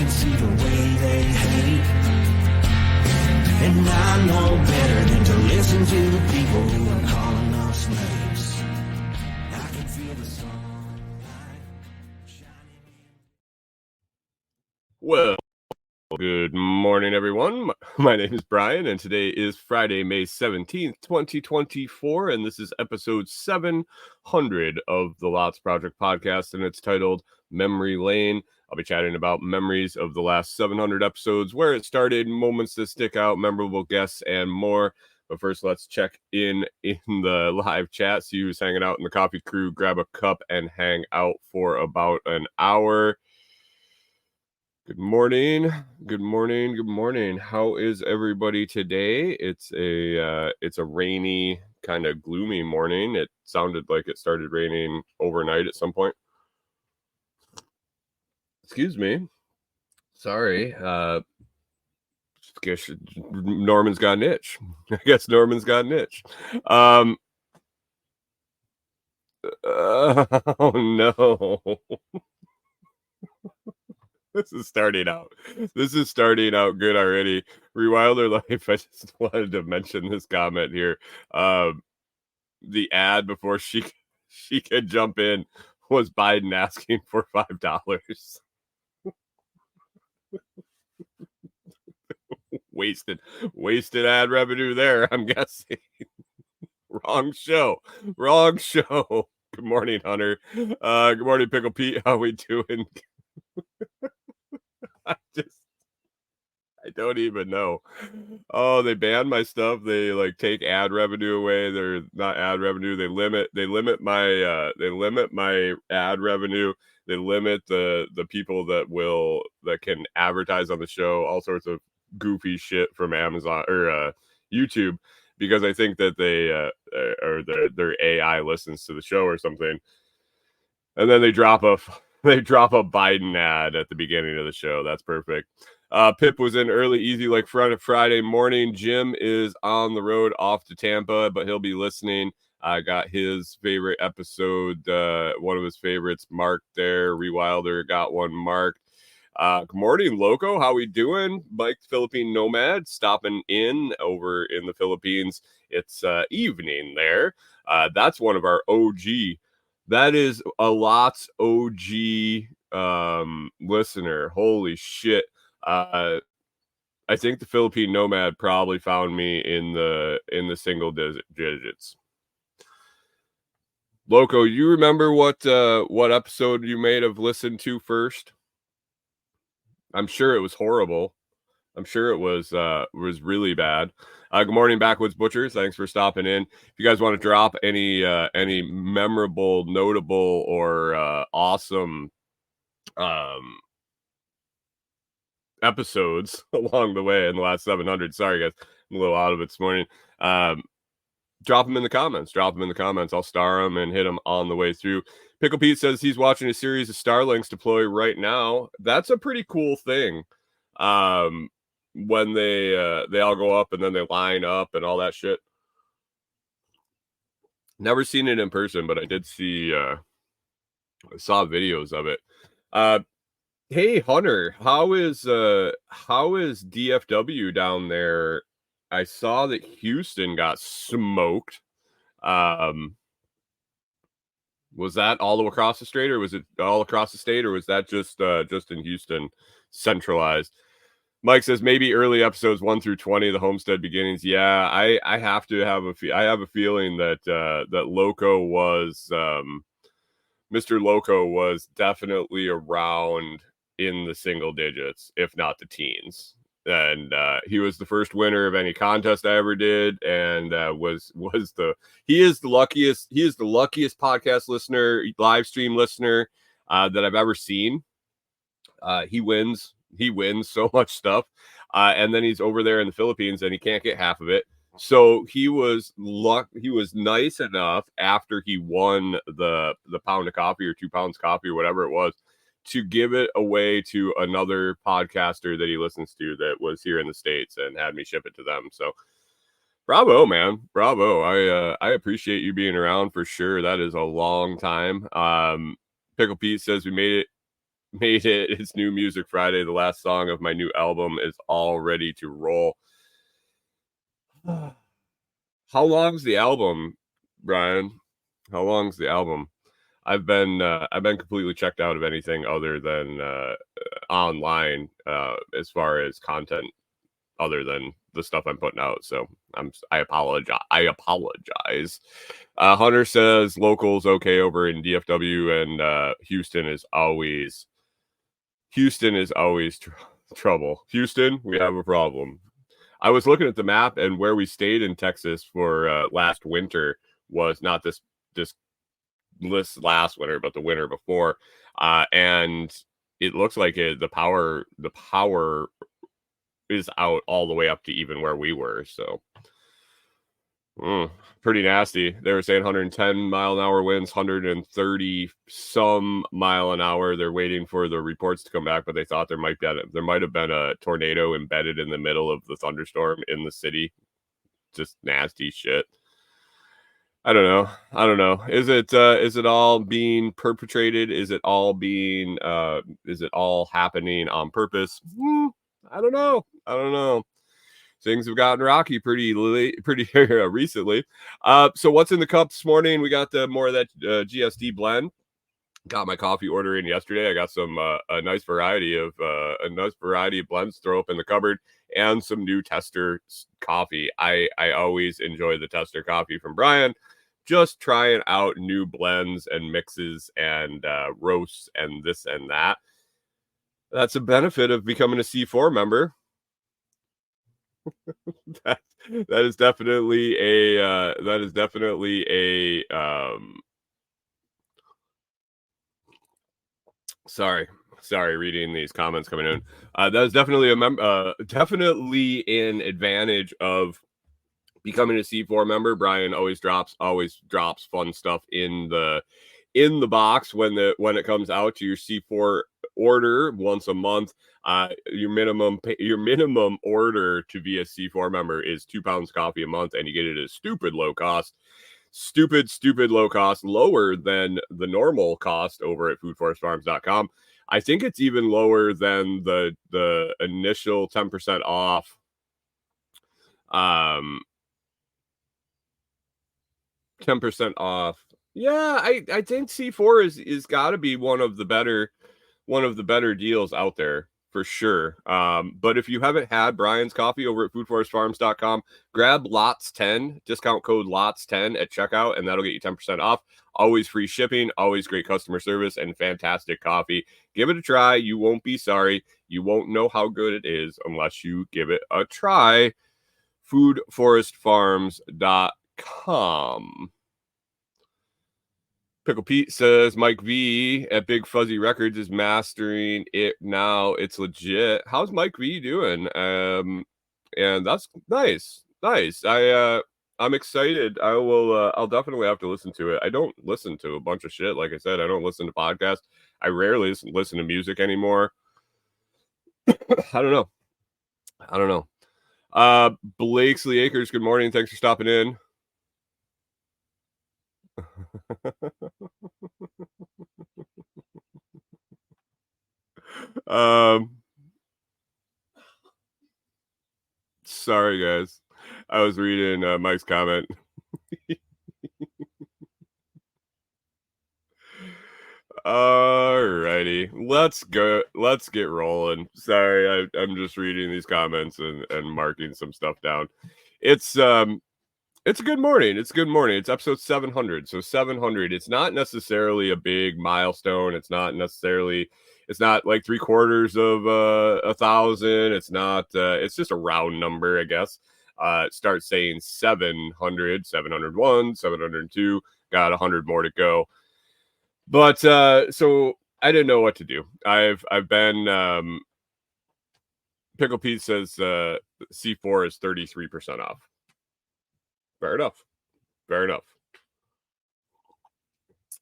can see the way they hate. And I know better than to listen to the people who are calling us names. I can feel the sunlight shining. Well, good morning, everyone. My name is Brian, and today is Friday, May 17th, 2024, and this is episode 700 of the Lots Project podcast, and it's titled Memory Lane. I'll be chatting about memories of the last 700 episodes, where it started, moments that stick out, memorable guests, and more. But first, let's check in the live chat. See who's hanging out in the coffee crew. Grab a cup and hang out for about an hour. Good morning. Good morning. Good morning. How is everybody today? It's a rainy, kind of gloomy morning. It sounded like it started raining overnight at some point. Excuse me. Sorry. Guess Norman's got an itch. I guess Norman's got an itch. Oh no. This is starting out good already. Rewilder Life, I just wanted to mention this comment here. The ad before she could jump in was Biden asking for $5. Wasted ad revenue there, I'm guessing. Wrong show. Good morning, Hunter. Good morning, Pickle Pete. How we doing? I don't even know. Oh, they ban my stuff. They like take ad revenue away. They're not ad revenue. They limit my ad revenue. They limit the people that can advertise on the show, all sorts of goofy shit from Amazon or YouTube, because I think that they or their AI listens to the show or something. And then they drop a Biden ad at the beginning of the show. That's perfect. Pip was in early, easy, like Friday morning. Jim is on the road off to Tampa, but he'll be listening. I got his favorite episode, one of his favorites, marked there. Rewilder got one marked. Good morning, Loco. How we doing? Mike, Philippine Nomad, stopping in over in the Philippines. It's evening there. That's one of our OG. That is a Lots OG listener. Holy shit. I think the Philippine Nomad probably found me in the single digits. Loco, you remember what episode you may have listened to first? I'm sure it was horrible. I'm sure it was really bad. Good morning, Backwoods Butchers. Thanks for stopping in. If you guys want to drop any memorable, notable, or awesome episodes along the way in the last 700. Sorry, guys. I'm a little out of it this morning. Drop them in the comments. I'll star them and hit them on the way through. Pickle Pete says he's watching a series of Starlinks deploy right now. That's a pretty cool thing. When they all go up and then they line up and all that shit. Never seen it in person, but I did see I saw videos of it. Hey Hunter, how is DFW down there? I saw that Houston got smoked. Was that all across the state, or was it all across the state, or was that just in Houston centralized? Mike says maybe early episodes 1 through 20, the Homestead Beginnings. Yeah, I have to have I have a feeling that that Loco was Mr. Loco was definitely around in the single digits, if not the teens. And he was the first winner of any contest I ever did, and he is the luckiest podcast listener, live stream listener that I've ever seen. He wins so much stuff, and then he's over there in the Philippines and he can't get half of it. So he was nice enough after he won the pound of coffee or 2 pounds coffee or whatever it was, to give it away to another podcaster that he listens to that was here in the States and had me ship it to them. So bravo, man. Bravo. I appreciate you being around for sure. That is a long time. Pickle Pete says we made it made it. It's New Music Friday. The last song of my new album is all ready to roll. How long's the album, Brian? How long's the album? I've been completely checked out of anything other than online as far as content other than the stuff I'm putting out. So I apologize. Hunter says locals okay over in DFW, and Houston is always trouble. Houston, we have a problem. I was looking at the map, and where we stayed in Texas for last winter was not this last winter, but the winter before, and it looks like the power is out all the way up to even where we were. So pretty nasty. They were saying 110 mile an hour winds, 130 some mile an hour. They're waiting for the reports to come back, but they thought there might have been a tornado embedded in the middle of the thunderstorm in the city. Just nasty shit. I don't know. Is it all being perpetrated? Is it all happening on purpose? I don't know. Things have gotten rocky pretty recently. So what's in the cup this morning? We got more of that GSD blend. Got my coffee order in yesterday. I got some a nice variety of blends to throw up in the cupboard, and some new tester coffee. I always enjoy the tester coffee from Brian. Just trying out new blends and mixes and roasts and this and that. That's a benefit of becoming a C4 member. that is definitely a sorry reading these comments coming in. That is definitely an advantage of becoming a C4 member. Brian always drops fun stuff in the box when it comes out to your C4 order once a month. Your minimum order to be a C4 member is 2 pounds coffee a month, and you get it at a stupid low cost, lower than the normal cost over at foodforestfarms.com. I think it's even lower than the initial 10% off. 10% off. Yeah, I think C4 is got to be one of the better deals out there for sure. But if you haven't had Brian's coffee over at foodforestfarms.com, grab LOTS10, discount code LOTS10 at checkout, and that'll get you 10% off. Always free shipping, always great customer service, and fantastic coffee. Give it a try. You won't be sorry. You won't know how good it is unless you give it a try. foodforestfarms.com. Pickle Pete says Mike V at Big Fuzzy Records is mastering it now. It's legit. How's Mike V doing? And that's nice. I'm excited. I'll definitely have to listen to it. I don't listen to a bunch of shit. Like I said, I don't listen to podcasts. I rarely listen to music anymore. I don't know. Blakesley Acres, good morning. Thanks for stopping in. Sorry guys, I was reading Mike's comment. Alrighty, let's get rolling. Sorry, I'm just reading these comments and marking some stuff down. It's a good morning. It's episode 700. So 700, it's not necessarily a big milestone. It's not like 3/4 of 1,000. It's not, it's just a round number, I guess. It starts saying 700, 701, 702, got 100 more to go. But, so I didn't know what to do. I've been, Pickle Pete says, C4 is 33% off. Fair enough.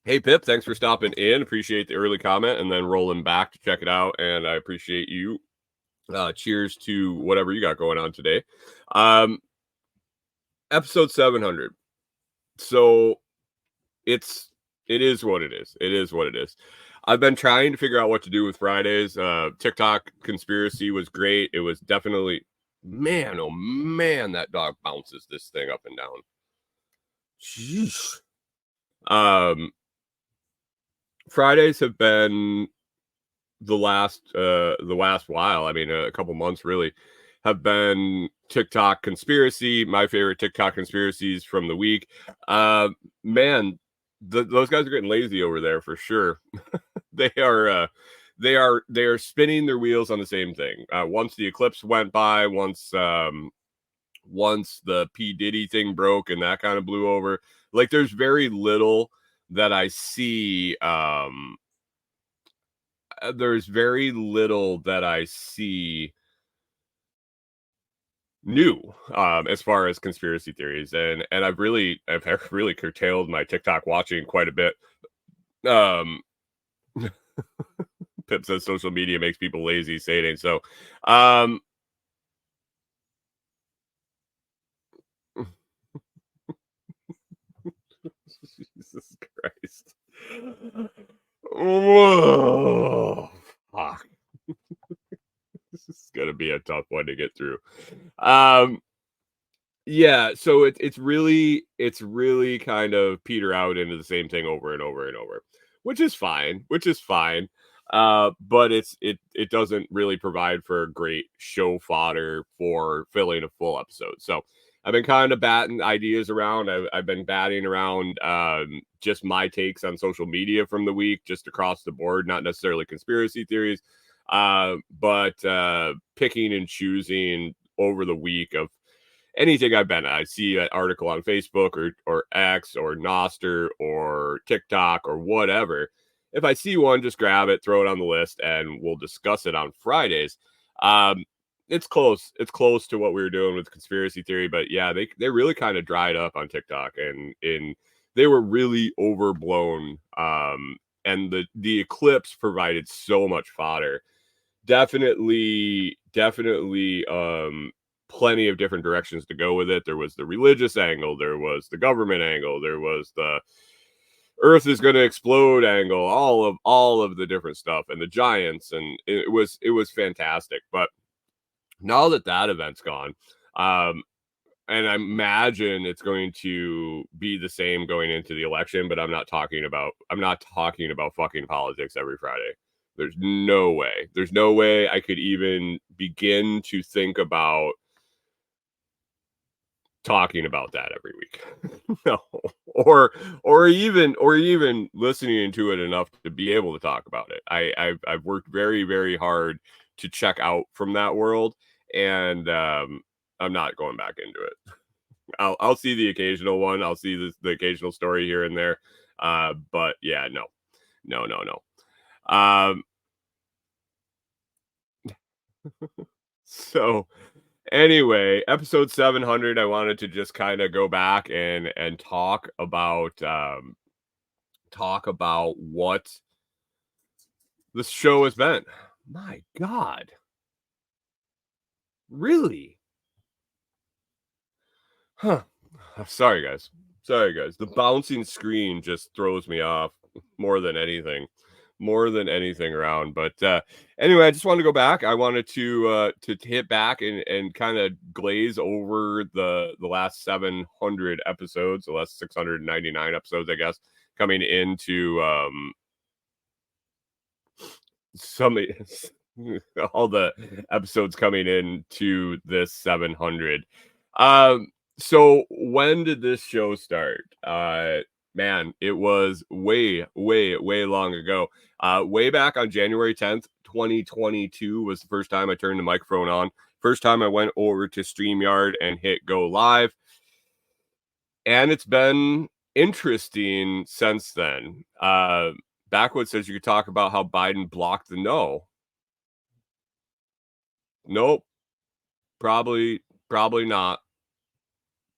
Hey, Pip, thanks for stopping in. Appreciate the early comment and then rolling back to check it out. And I appreciate you. Cheers to whatever you got going on today. Episode 700. So it is what it is. I've been trying to figure out what to do with Fridays. TikTok conspiracy was great. It was definitely, man, oh man, that dog bounces this thing up and down. Jeez. Fridays have been the last while. I mean, a couple months really have been TikTok conspiracy. My favorite TikTok conspiracies from the week. Man, those guys are getting lazy over there for sure. They are they are spinning their wheels on the same thing. Once the eclipse went by, once the P Diddy thing broke and that kind of blew over, like there's very little that I see. There's very little that I see new as far as conspiracy theories, and I've really curtailed my TikTok watching quite a bit. Um, Pip says social media makes people lazy. Saying so. Jesus Christ. Whoa. Fuck. This is gonna be a tough one to get through. Yeah, so it's really kind of peter out into the same thing over and over and over, which is fine, but it doesn't really provide for great show fodder for filling a full episode. So I've been kind of batting ideas around. I've been batting around just my takes on social media from the week, just across the board, not necessarily conspiracy theories, but picking and choosing over the week of anything I've been at. I see an article on Facebook or X or Noster or TikTok or whatever. If I see one, just grab it, throw it on the list, and we'll discuss it on Fridays. It's close. It's close to what we were doing with conspiracy theory, but yeah, they really kind of dried up on TikTok, and they were really overblown. And the eclipse provided so much fodder. Definitely plenty of different directions to go with it. There was the religious angle, there was the government angle, there was the earth is going to explode angle, all of the different stuff, and the giants, and it was fantastic. But now that event's gone, and I imagine it's going to be the same going into the election, but I'm not talking about fucking politics every Friday. There's no way I could even begin to think about talking about that every week. No. Or even listening to it enough to be able to talk about it. I've worked very, very hard to check out from that world, and I'm not going back into it. I'll see the occasional one. I'll see the occasional story here and there. But yeah, no. So anyway, episode 700, I wanted to just kind of go back and talk about what this show has been. My God. Really? Huh. Sorry guys. The bouncing screen just throws me off more than anything around. But anyway, I just wanted to go back. I wanted to hit back and kind of glaze over the last 700 episodes, the last 699 episodes, I guess, coming into some all the episodes coming into this 700. So when did this show start? Man, it was way long ago. Way back on January 10th, 2022 was the first time I turned the microphone on. First time I went over to StreamYard and hit go live. And it's been interesting since then. Backwood says you could talk about how Biden blocked the no. Nope. Probably not.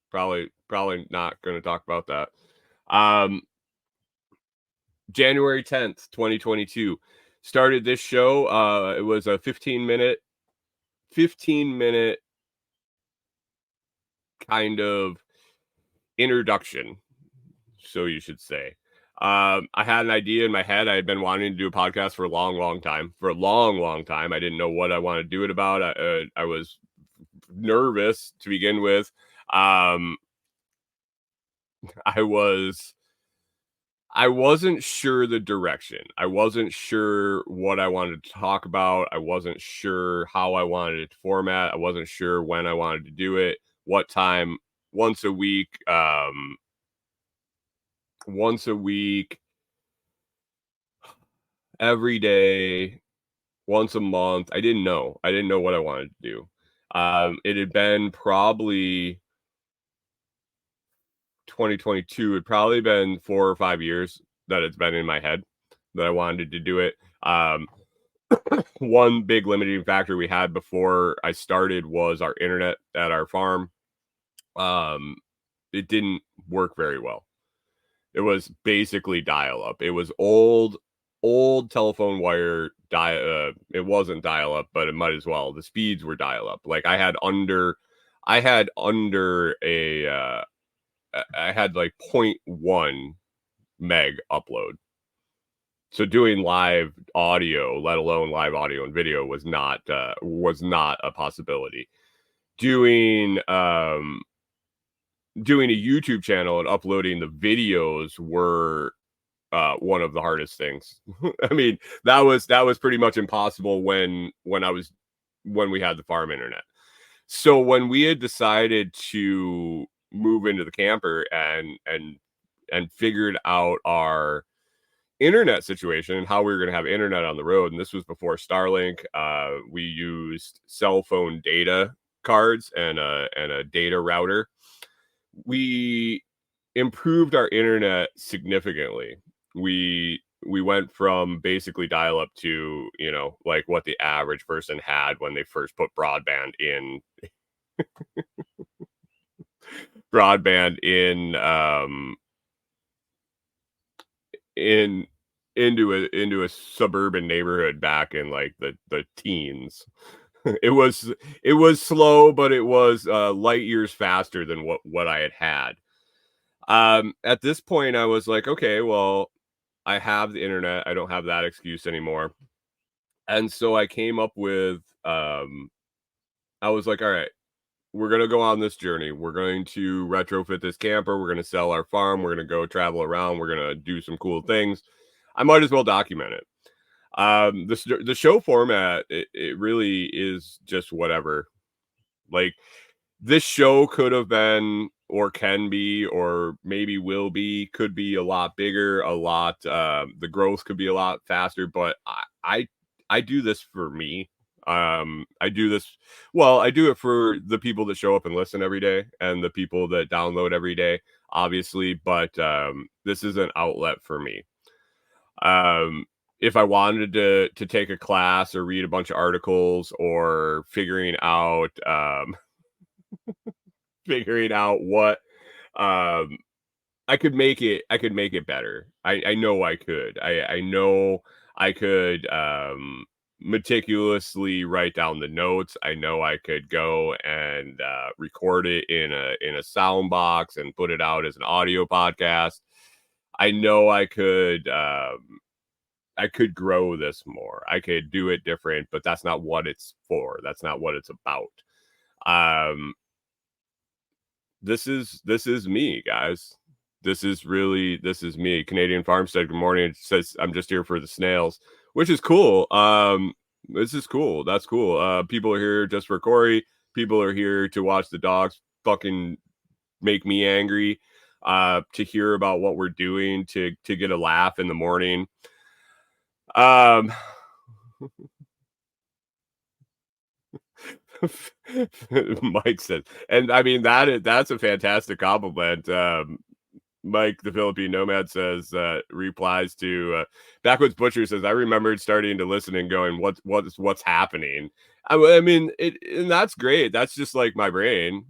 Probably not going to talk about that. January 10th, 2022. Started this show. It was a 15 minute kind of introduction, so you should say. I had an idea in my head. I had been wanting to do a podcast for a long time. I didn't know what I wanted to do it about. I was nervous to begin with. I wasn't sure the direction. I wasn't sure what I wanted to talk about. I wasn't sure how I wanted it to format. I wasn't sure when I wanted to do it, what time, once a week, every day, once a month. I didn't know. I didn't know what I wanted to do. It had been probably 2022. It'd probably been 4 or 5 years that it's been in my head that I wanted to do it. One big limiting factor we had before I started was our internet at our farm. It didn't work very well. It was basically dial up. It was old telephone wire it wasn't dial up, but it might as well. The speeds were dial up. Like I had like 0.1 meg upload. So doing live audio, let alone live audio and video, was not a possibility. Doing a YouTube channel and uploading the videos were one of the hardest things. I mean, that was pretty much impossible when we had the farm internet. So when we had decided to move into the camper and figured out our internet situation and how we were going to have internet on the road, and this was before Starlink, we used cell phone data cards and a data router. We improved our internet significantly. We went from basically dial up to, like what the average person had when they first put broadband in into a suburban neighborhood back in like the teens. It was slow, but it was light years faster than what I had. At this point, I was like, okay, well, I have the internet. I don't have that excuse anymore. And so I came up with, I was like, all right, we're going to go on this journey. We're going to retrofit this camper. We're going to sell our farm. We're going to go travel around. We're going to do some cool things. I might as well document it. The show format, it really is just whatever. Like, this show could have been, or can be, or maybe will be, could be a lot bigger, the growth could be a lot faster, but I do this for me. I do it for the people that show up and listen every day and the people that download every day, obviously, but this is an outlet for me. If I wanted to take a class or read a bunch of articles or figuring out what I could make it better. I know I could. I know I could meticulously write down the notes. I know I could go and record it in a sound box and put it out as an audio podcast. I know I could grow this more. I could do it different, but that's not what it's for. That's not what it's about. This is me, guys. This is me. Canadian Farmstead, good morning. It says I'm just here for the snails, which is cool. This is cool. That's cool. People are here just for Corey. People are here to watch the dogs fucking make me angry. To hear about what we're doing, to get a laugh in the morning. Mike said, and I mean that's a fantastic compliment. Mike, the Philippine Nomad, says, replies to Backwoods Butcher, says, I remembered starting to listen and going, what's happening? I mean, and that's great. That's just like my brain.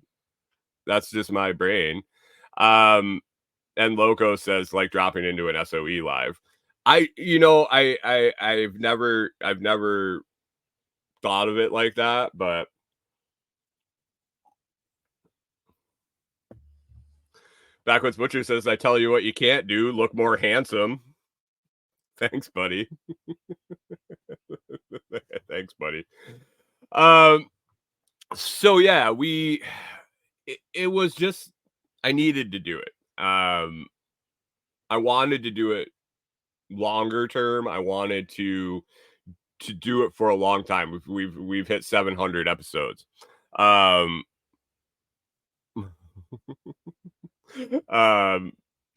That's just my brain. And Loco says, like dropping into an SOE live. I've never thought of it like that, but Backwoods Butcher says, I tell you what you can't do, look more handsome. Thanks, buddy. Thanks, buddy. So yeah, it was just, I needed to do it. I wanted to do it longer term. I wanted to do it for a long time. We've hit 700 episodes. Um,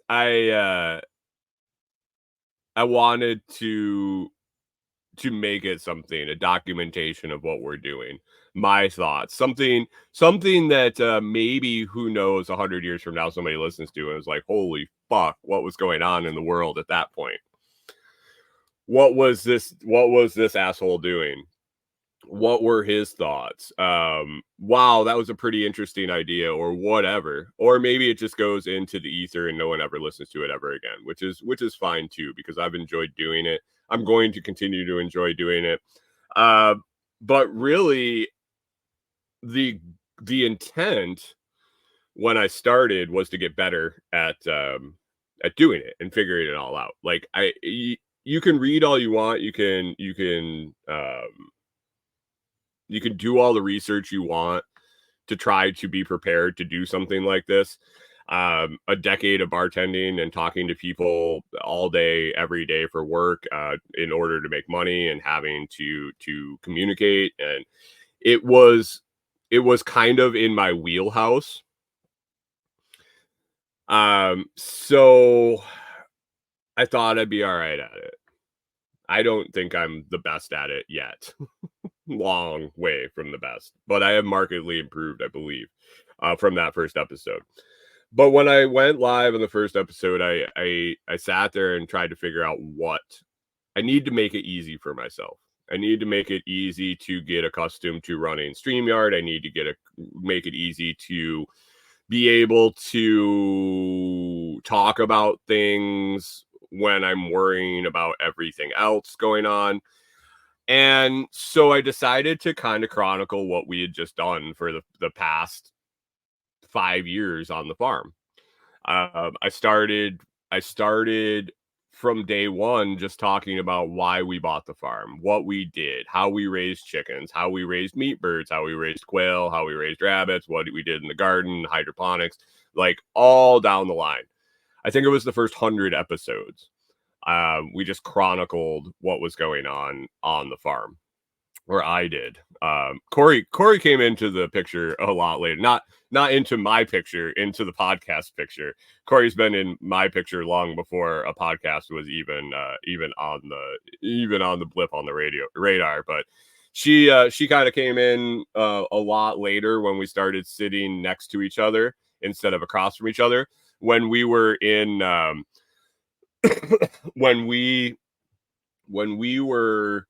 I wanted to make it something, a documentation of what we're doing, my thoughts, something that maybe, who knows, 100 years from now somebody listens to and is like, holy fuck, what was going on in the world at that point? What was this asshole doing? What were his thoughts? Wow, that was a pretty interesting idea, or whatever. Or maybe it just goes into the ether and no one ever listens to it ever again, which is fine too, because I've enjoyed doing it. I'm going to continue to enjoy doing it. But really, the intent when I started was to get better at doing it and figuring it all out. Like, you can read all you want, you can do all the research you want to try to be prepared to do something like this. A decade of bartending and talking to people all day, every day for work, in order to make money, and having to communicate. And it was kind of in my wheelhouse. So I thought I'd be all right at it. I don't think I'm the best at it yet. Long way from the best, but I have markedly improved, I believe, from that first episode. But when I went live in the first episode, I sat there and tried to figure out what I need to make it easy for myself. I need to make it easy to get accustomed to running StreamYard. I need to make it easy to be able to talk about things when I'm worrying about everything else going on. And so I decided to kind of chronicle what we had just done for the past 5 years on the farm. I started from day one just talking about why we bought the farm, what we did, how we raised chickens, how we raised meat birds, how we raised quail, how we raised rabbits, what we did in the garden, hydroponics, like all down the line. I think it was the first 100 episodes. We just chronicled what was going on the farm, or I did. Corey came into the picture a lot later, not into my picture, into the podcast picture. Corey's been in my picture long before a podcast was even on the blip on the radar. But she kind of came in a lot later, when we started sitting next to each other instead of across from each other, when we were in when we were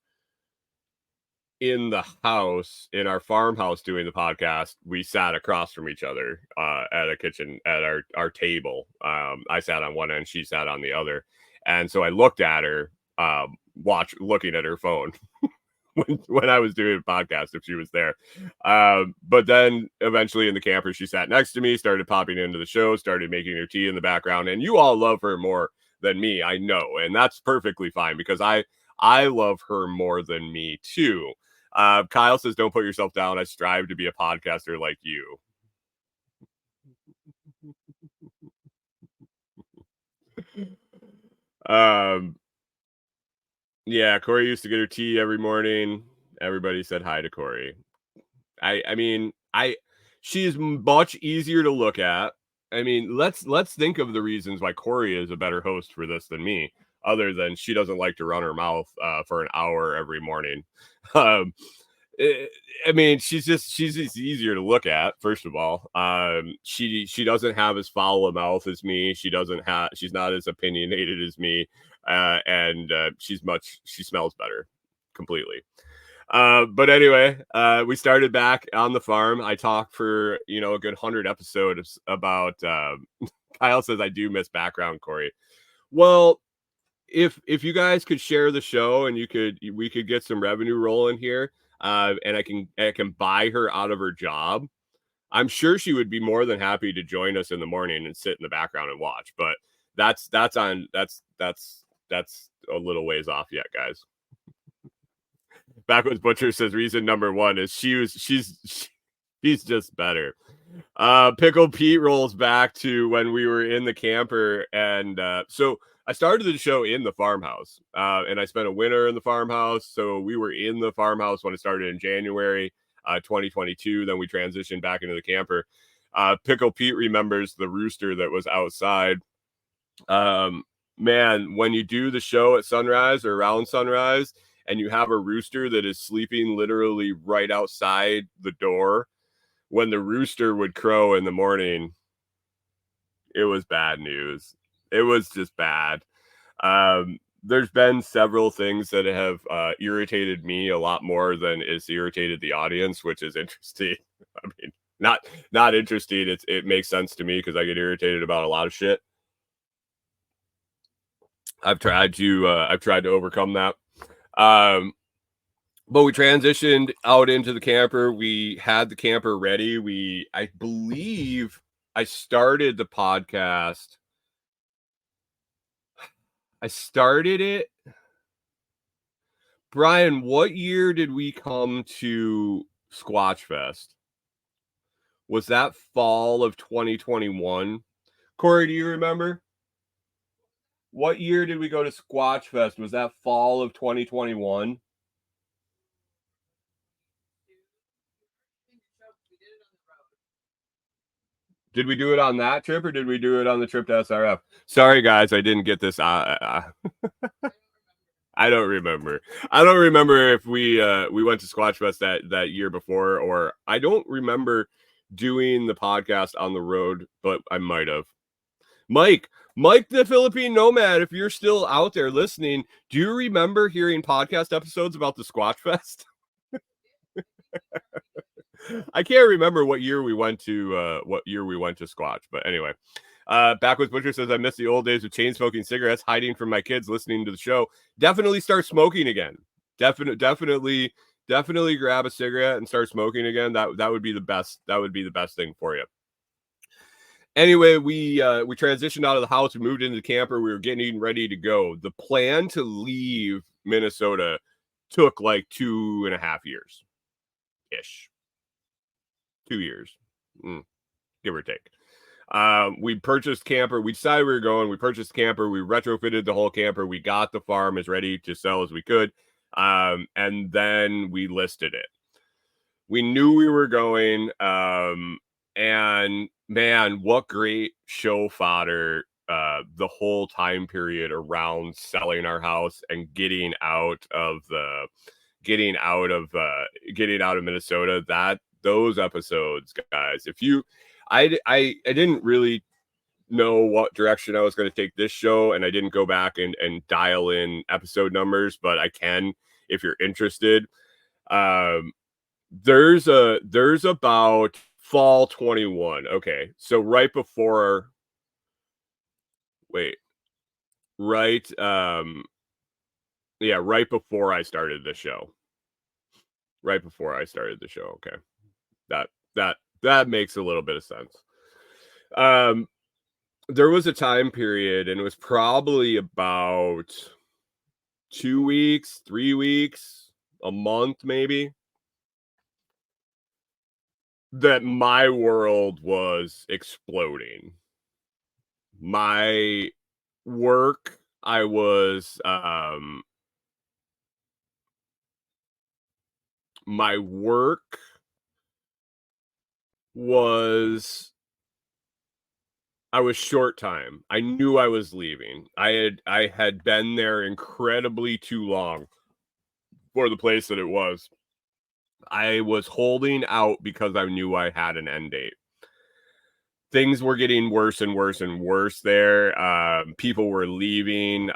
in the house, in our farmhouse, doing the podcast. We sat across from each other at a kitchen, at our table. I sat on one end, she sat on the other, and so I looked at her, looking at her phone when I was doing a podcast, if she was there. But then eventually in the camper, she sat next to me, started popping into the show, started making her tea in the background. And you all love her more than me, I know, and that's perfectly fine, because I love her more than me too. Kyle says, don't put yourself down. I strive to be a podcaster like you. Yeah, Corey used to get her tea every morning. Everybody said hi to Corey. I mean, she's much easier to look at. I mean, let's think of the reasons why Corey is a better host for this than me, other than she doesn't like to run her mouth for an hour every morning. I mean, she's just easier to look at. First of all, she doesn't have as foul a mouth as me. She's not as opinionated as me, and she smells better completely. But anyway, we started back on the farm. I talked for a good 100 episodes about. Kyle says, I do miss background, Corey. Well, if you guys could share the show and we could get some revenue rolling here, and I can buy her out of her job, I'm sure she would be more than happy to join us in the morning and sit in the background and watch, but that's a little ways off yet, guys. Backwoods Butcher says reason number one is she's just better. Pickle Pete rolls back to when we were in the camper, and so I started the show in the farmhouse, and I spent a winter in the farmhouse. So we were in the farmhouse when it started in January 2022. Then we transitioned back into the camper. Pickle Pete remembers the rooster that was outside. Man, when you do the show at sunrise or around sunrise, and you have a rooster that is sleeping literally right outside the door, when the rooster would crow in the morning, it was bad news. It was just bad. There's been several things that have irritated me a lot more than it's irritated the audience, which is interesting. I mean, not interesting. It makes sense to me because I get irritated about a lot of shit. I've tried to overcome that. But we transitioned out into the camper. We had the camper ready. I believe I started the podcast. I started it. Brian, what year did we come to Squatch Fest? Was that fall of 2021? Corey, do you remember? What year did we go to Squatch Fest? Was that fall of 2021? Did we do it on that trip or did we do it on the trip to SRF? Sorry, guys, I didn't get this. I don't remember. I don't remember if we went to Squatch Fest that year before, or I don't remember doing the podcast on the road, but I might have. Mike the Philippine Nomad, if you're still out there listening, do you remember hearing podcast episodes about the Squatch Fest? I can't remember what year we went to Squatch, but anyway. Backwoods Butcher says I miss the old days of chain smoking cigarettes, hiding from my kids listening to the show. Definitely start smoking again. Definitely grab a cigarette and start smoking again. That would be the best. That would be the best thing for you. Anyway, we transitioned out of the house. We moved into the camper. We were getting ready to go. The plan to leave Minnesota took like 2.5 years ish. 2 years, give or take. We purchased camper. We decided we were going. We purchased camper. We retrofitted the whole camper. We got the farm as ready to sell as we could. And then we listed it. We knew we were going. And man, what great show fodder the whole time period around selling our house and getting out of Minnesota. Those episodes, guys, I didn't really know what direction I was going to take this show, and I didn't go back and dial in episode numbers, but I can if you're interested. There's about fall 21. Okay, so right before I started the show. Right before I started the show. Okay. That makes a little bit of sense. There was a time period, and it was probably about 2 weeks, 3 weeks, a month maybe, that my world was exploding. My work, I was my work was I was short time. I knew I was leaving. I had been there incredibly too long for the place that it was. I was holding out because I knew I had an end date. Things were getting worse and worse and worse there. People were leaving.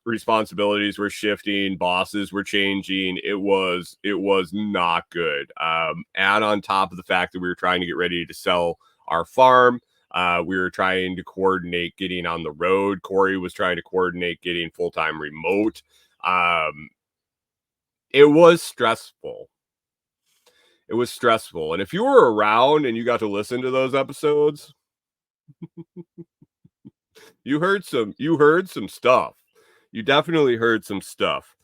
Responsibilities were shifting. Bosses were changing. It was not good. And on top of the fact that we were trying to get ready to sell our farm, we were trying to coordinate getting on the road. Corey was trying to coordinate getting full-time remote. It was stressful. It was stressful. And if you were around and you got to listen to those episodes, you heard some stuff. You definitely heard some stuff.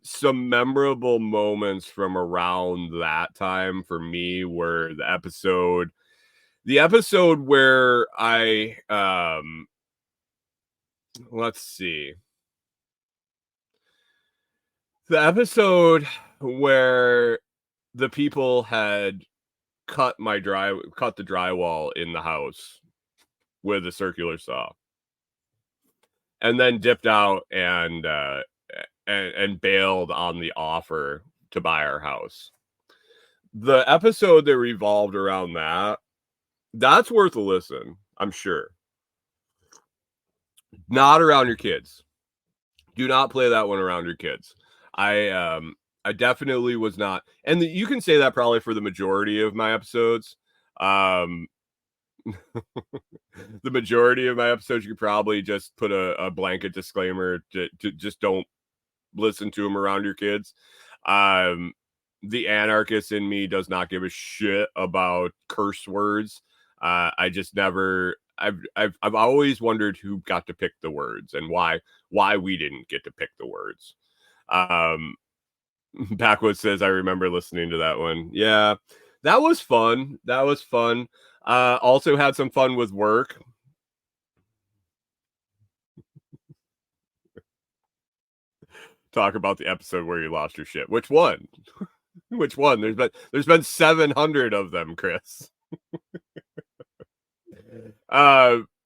Some memorable moments from around that time for me were the episode where I let's see. The episode where the people had cut the drywall in the house with a circular saw, and then dipped out and bailed on the offer to buy our house. The episode that revolved around that's worth a listen, I'm sure. Not around your kids. Do not play that one around your kids. I definitely was not, and you can say that probably for the majority of my episodes. The majority of my episodes, you could probably just put a blanket disclaimer to just don't listen to them around your kids. The anarchist in me does not give a shit about curse words. I just never. I've always wondered who got to pick the words and why we didn't get to pick the words. Backwoods says, I remember listening to that one. Yeah, that was fun. Also had some fun with work. Talk about the episode where you lost your shit. Which one? Which one? There's been 700 of them, Chris.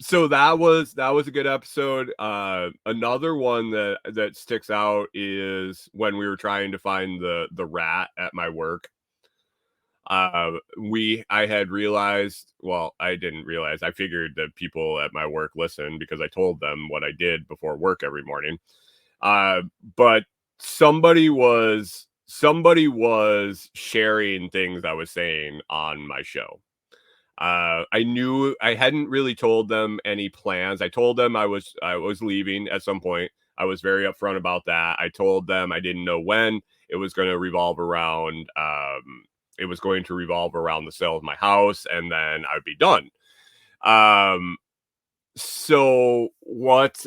So that was a good episode. Another one that sticks out is when we were trying to find the rat at my work. I had realized, well, I didn't realize, I figured that people at my work listened because I told them what I did before work every morning. But somebody was sharing things I was saying on my show. I knew I hadn't really told them any plans. I told them I was leaving at some point. I was very upfront about that. I told them I didn't know when. It was going to revolve around the sale of my house, and then I'd be done. So what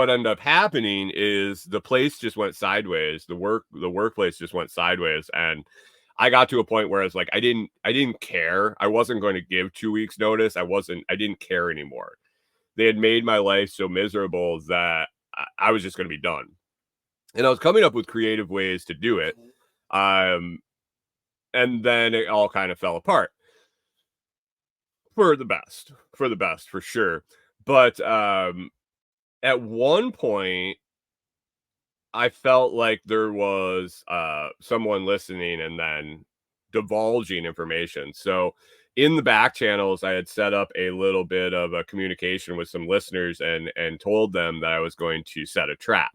ended up happening is the place just went sideways. The workplace just went sideways, and I got to a point where I was like, I didn't care. I wasn't going to give 2 weeks notice. I didn't care anymore. They had made my life so miserable that I was just going to be done. And I was coming up with creative ways to do it. And then it all kind of fell apart for the best, for sure. But at one point, I felt like there was someone listening and then divulging information. So in the back channels, I had set up a little bit of a communication with some listeners and told them that I was going to set a trap.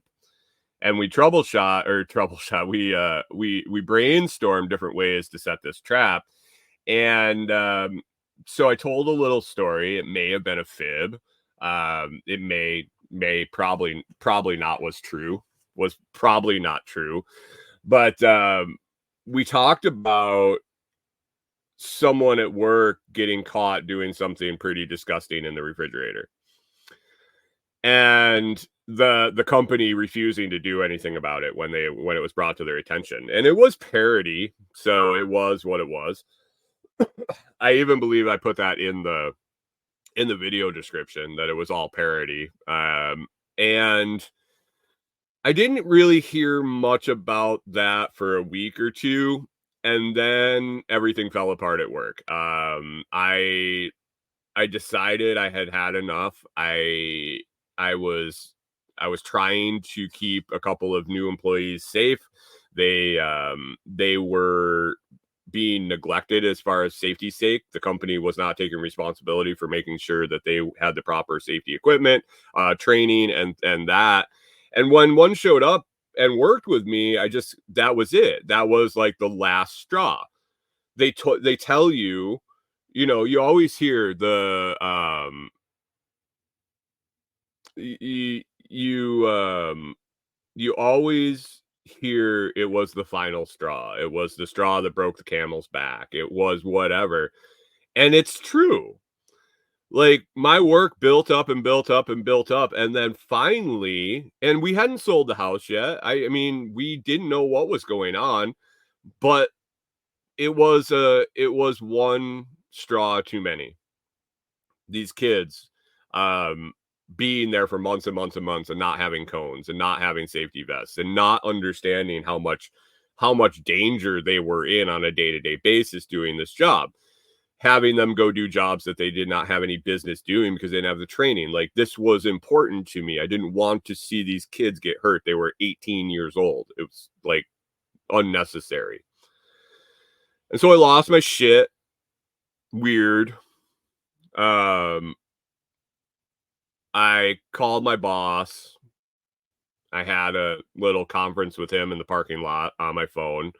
And we troubleshot. We brainstormed different ways to set this trap. And so I told a little story. It may have been a fib. It may probably not was probably not true. But we talked about someone at work getting caught doing something pretty disgusting in the refrigerator, and the company refusing to do anything about it when it was brought to their attention. And it was parody, so it was what it was. I even believe I put that in the video description, that it was all parody. And I didn't really hear much about that for a week or two, and then everything fell apart at work. I decided I had enough. I was trying to keep a couple of new employees safe. They were being neglected as far as safety's sake. The company was not taking responsibility for making sure that they had the proper safety equipment, training, and that. And when one showed up and worked with me, that was it. That was like the last straw. They tell you, you always hear the you always here it was the final straw. It was the straw that broke the camel's back. It was whatever. And it's true. Like, my work built up and built up and built up, and then finally, and we hadn't sold the house yet. I mean, we didn't know what was going on, but it was one straw too many. These kids being there for months and months and months and not having cones and not having safety vests and not understanding how much danger they were in on a day-to-day basis doing this job, having them go do jobs that they did not have any business doing because they didn't have the training. Like, this was important to me. I didn't want to see these kids get hurt. They were 18 years old. It was like unnecessary. And so I lost my shit. Weird. I called my boss. I had a little conference with him in the parking lot on my phone.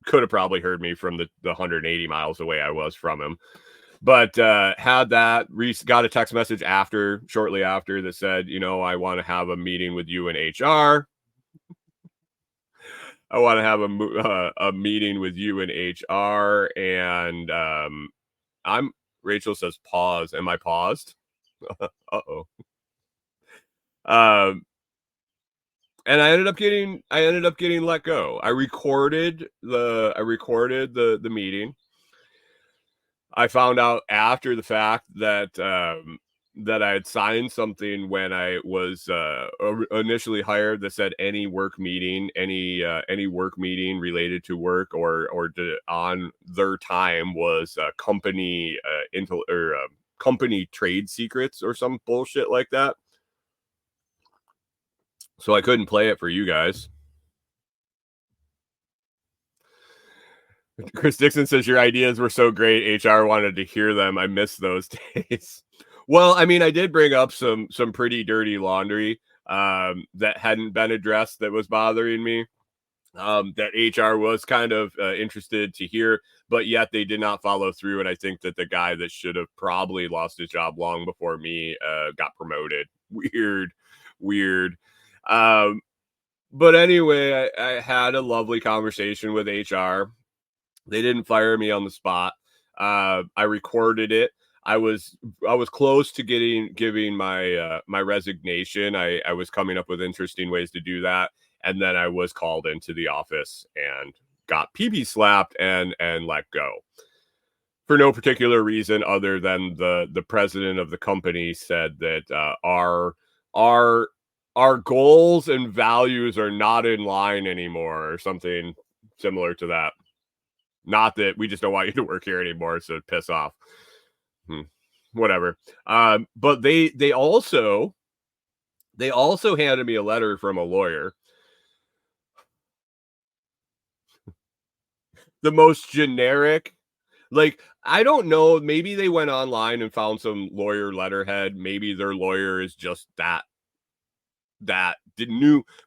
Could have probably heard me from the 180 miles away I was from him. But had that, got a text message shortly after that said, I want to have a meeting with you in HR. I want to have a meeting with you in HR. And Rachel says, pause. Am I paused? Uh-oh. And I ended up getting let go. I recorded the meeting. I found out after the fact that that I had signed something when I was initially hired that said any work meeting related to work or on their time was company company trade secrets or some bullshit like that. So I couldn't play it for you guys. Chris Dixon says your ideas were so great. HR wanted to hear them. I miss those days. Well, I mean, I did bring up some pretty dirty laundry that hadn't been addressed that was bothering me. That HR was kind of interested to hear, but yet they did not follow through. And I think that the guy that should have probably lost his job long before me got promoted. Weird. But anyway, I had a lovely conversation with HR. They didn't fire me on the spot. I recorded it. I was close to giving my my resignation. I was coming up with interesting ways to do that, and then I was called into the office and got pee slapped and let go for no particular reason other than the president of the company said that our goals and values are not in line anymore, or something similar to that. Not that we just don't want you to work here anymore, so piss off. Whatever. But they also handed me a letter from a lawyer. The most generic, like, I don't know, maybe they went online and found some lawyer letterhead. Maybe their lawyer is just that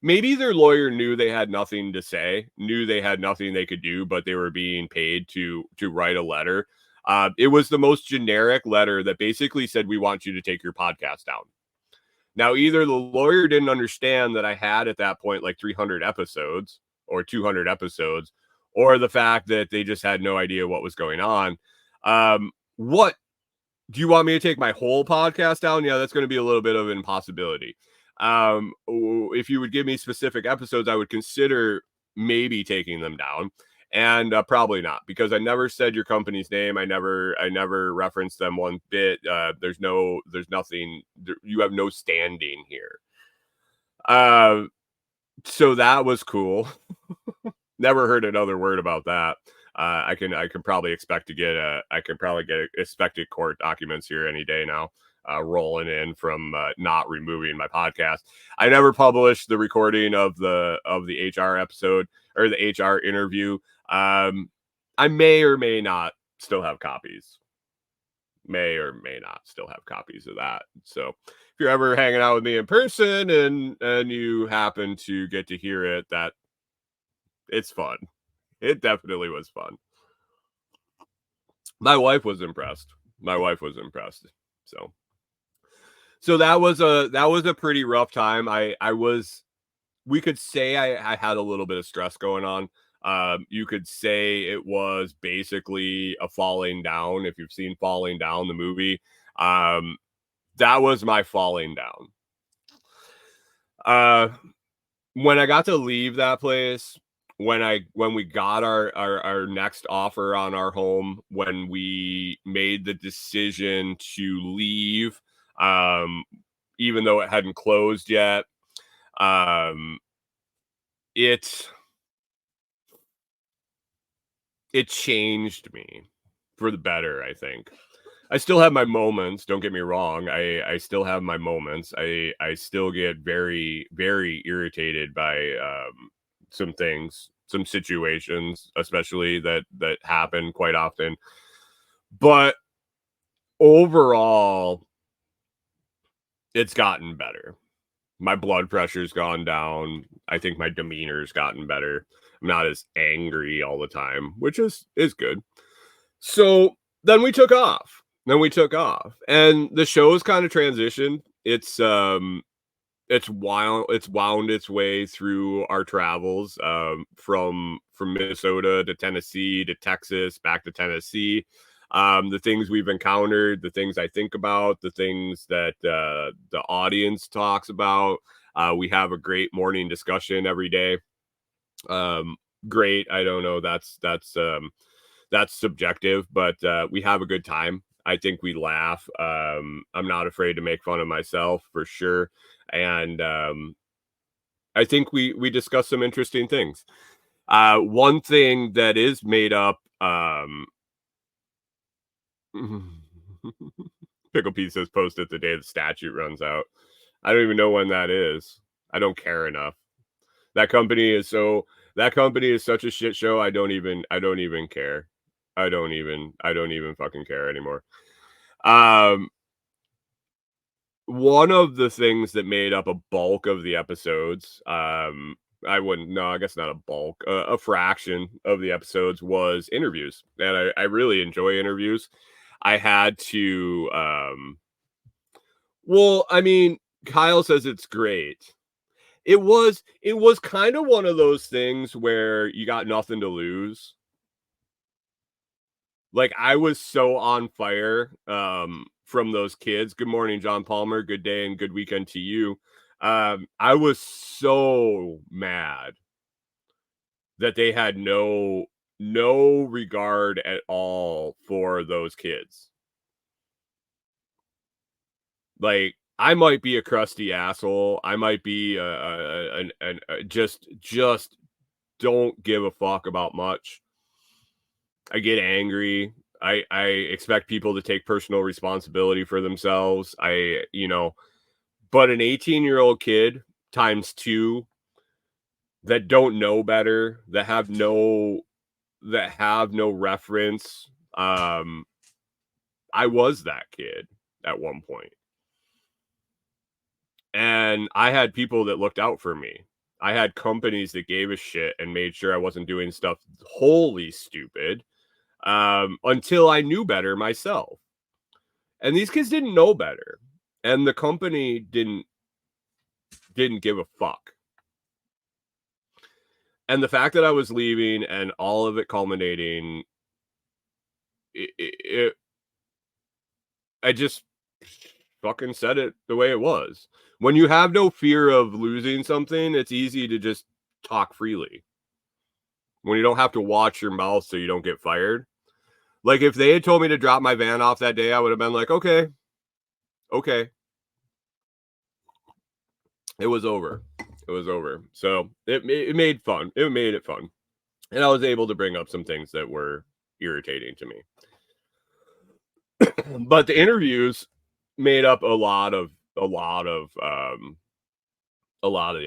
maybe their lawyer knew they had nothing to say, knew they had nothing they could do, but they were being paid to write a letter. It was the most generic letter that basically said, we want you to take your podcast down. Now, either the lawyer didn't understand that I had at that point like 300 episodes or 200 episodes, or the fact that they just had no idea what was going on. What do you want me to take my whole podcast down? Yeah, that's going to be a little bit of an impossibility. If you would give me specific episodes, I would consider maybe taking them down, and probably not, because I never said your company's name. I never referenced them one bit. There's nothing. You have no standing here. So that was cool. Never heard another word about that. I can probably expect expected court documents here any day now. Rolling in from not removing my podcast. I never published the recording of the HR episode or the HR interview. I may or may not still have copies. Of that. So if you're ever hanging out with me in person and you happen to get to hear it, that it's fun. It definitely was fun. My wife was impressed. So that was a pretty rough time. I was we could say I had a little bit of stress going on. You could say it was basically a falling down. If you've seen Falling Down, the movie, that was my falling down. When I got to leave that place, when we got our next offer on our home, when we made the decision to leave, even though it hadn't closed yet, it changed me for the better, I think. I still have my moments, don't get me wrong. I still have my moments. I still get very, very irritated by some things, some situations, especially that happen quite often. But overall, it's gotten better. My blood pressure's gone down. I think my demeanor's gotten better. I'm not as angry all the time, which is good. So then we took off. And the show's kind of transitioned. It's wound its way through our travels, from Minnesota to Tennessee to Texas, back to Tennessee. The things we've encountered, the things I think about, the things that the audience talks about. We have a great morning discussion every day. Great. I don't know. That's subjective, but we have a good time. I think we laugh. I'm not afraid to make fun of myself, for sure. And I think we discuss some interesting things. One thing that is made up, Pickle Pete says post it the day the statute runs out. I don't even know when that is. I don't care enough. That company is such a shit show. I don't even care. I don't even fucking care anymore. One of the things that made up a bulk of the episodes, I guess not a bulk, a fraction of the episodes was interviews. And I really enjoy interviews. I had to, Kyle says it's great. It was kind of one of those things where you got nothing to lose. Like, I was so on fire from those kids. Good morning, John Palmer. Good day and good weekend to you. I was so mad that they had no regard at all for those kids. Like, I might be a crusty asshole. I might be just don't give a fuck about much. I get angry. I expect people to take personal responsibility for themselves. But an 18-year-old kid times two that don't know better, that have no reference. I was that kid at one point. And I had people that looked out for me. I had companies that gave a shit and made sure I wasn't doing stuff wholly stupid. Until I knew better myself. And these kids didn't know better. And the company didn't give a fuck. And the fact that I was leaving and all of it culminating, I just fucking said it the way it was. When you have no fear of losing something, it's easy to just talk freely. When you don't have to watch your mouth so you don't get fired. Like, if they had told me to drop my van off that day, I would have been like, okay. It was over. So it made fun. It made it fun. And I was able to bring up some things that were irritating to me. But the interviews made up a lot of the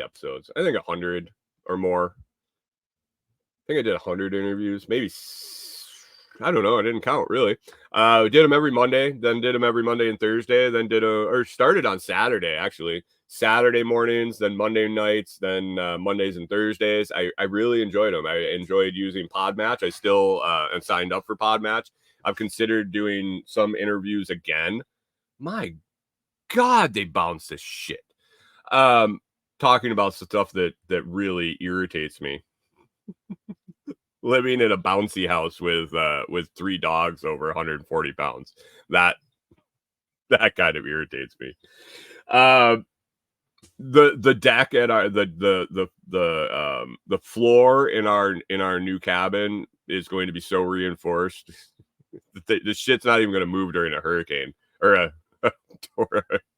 episodes. I think 100 or more. I think I did 100 interviews, maybe. I don't know. I didn't count, really. We did them every Monday, then did them every Monday and Thursday, then started on Saturday, actually. Saturday mornings, then Monday nights, then Mondays and Thursdays. I really enjoyed them. I enjoyed using Podmatch. I still am signed up for Podmatch. I've considered doing some interviews again. My God, they bounce this shit. talking about stuff that really irritates me. Living in a bouncy house with 3 dogs over 140 pounds. That kind of irritates me. The deck at our the floor in our new cabin is going to be so reinforced. The shit's not even going to move during a hurricane or a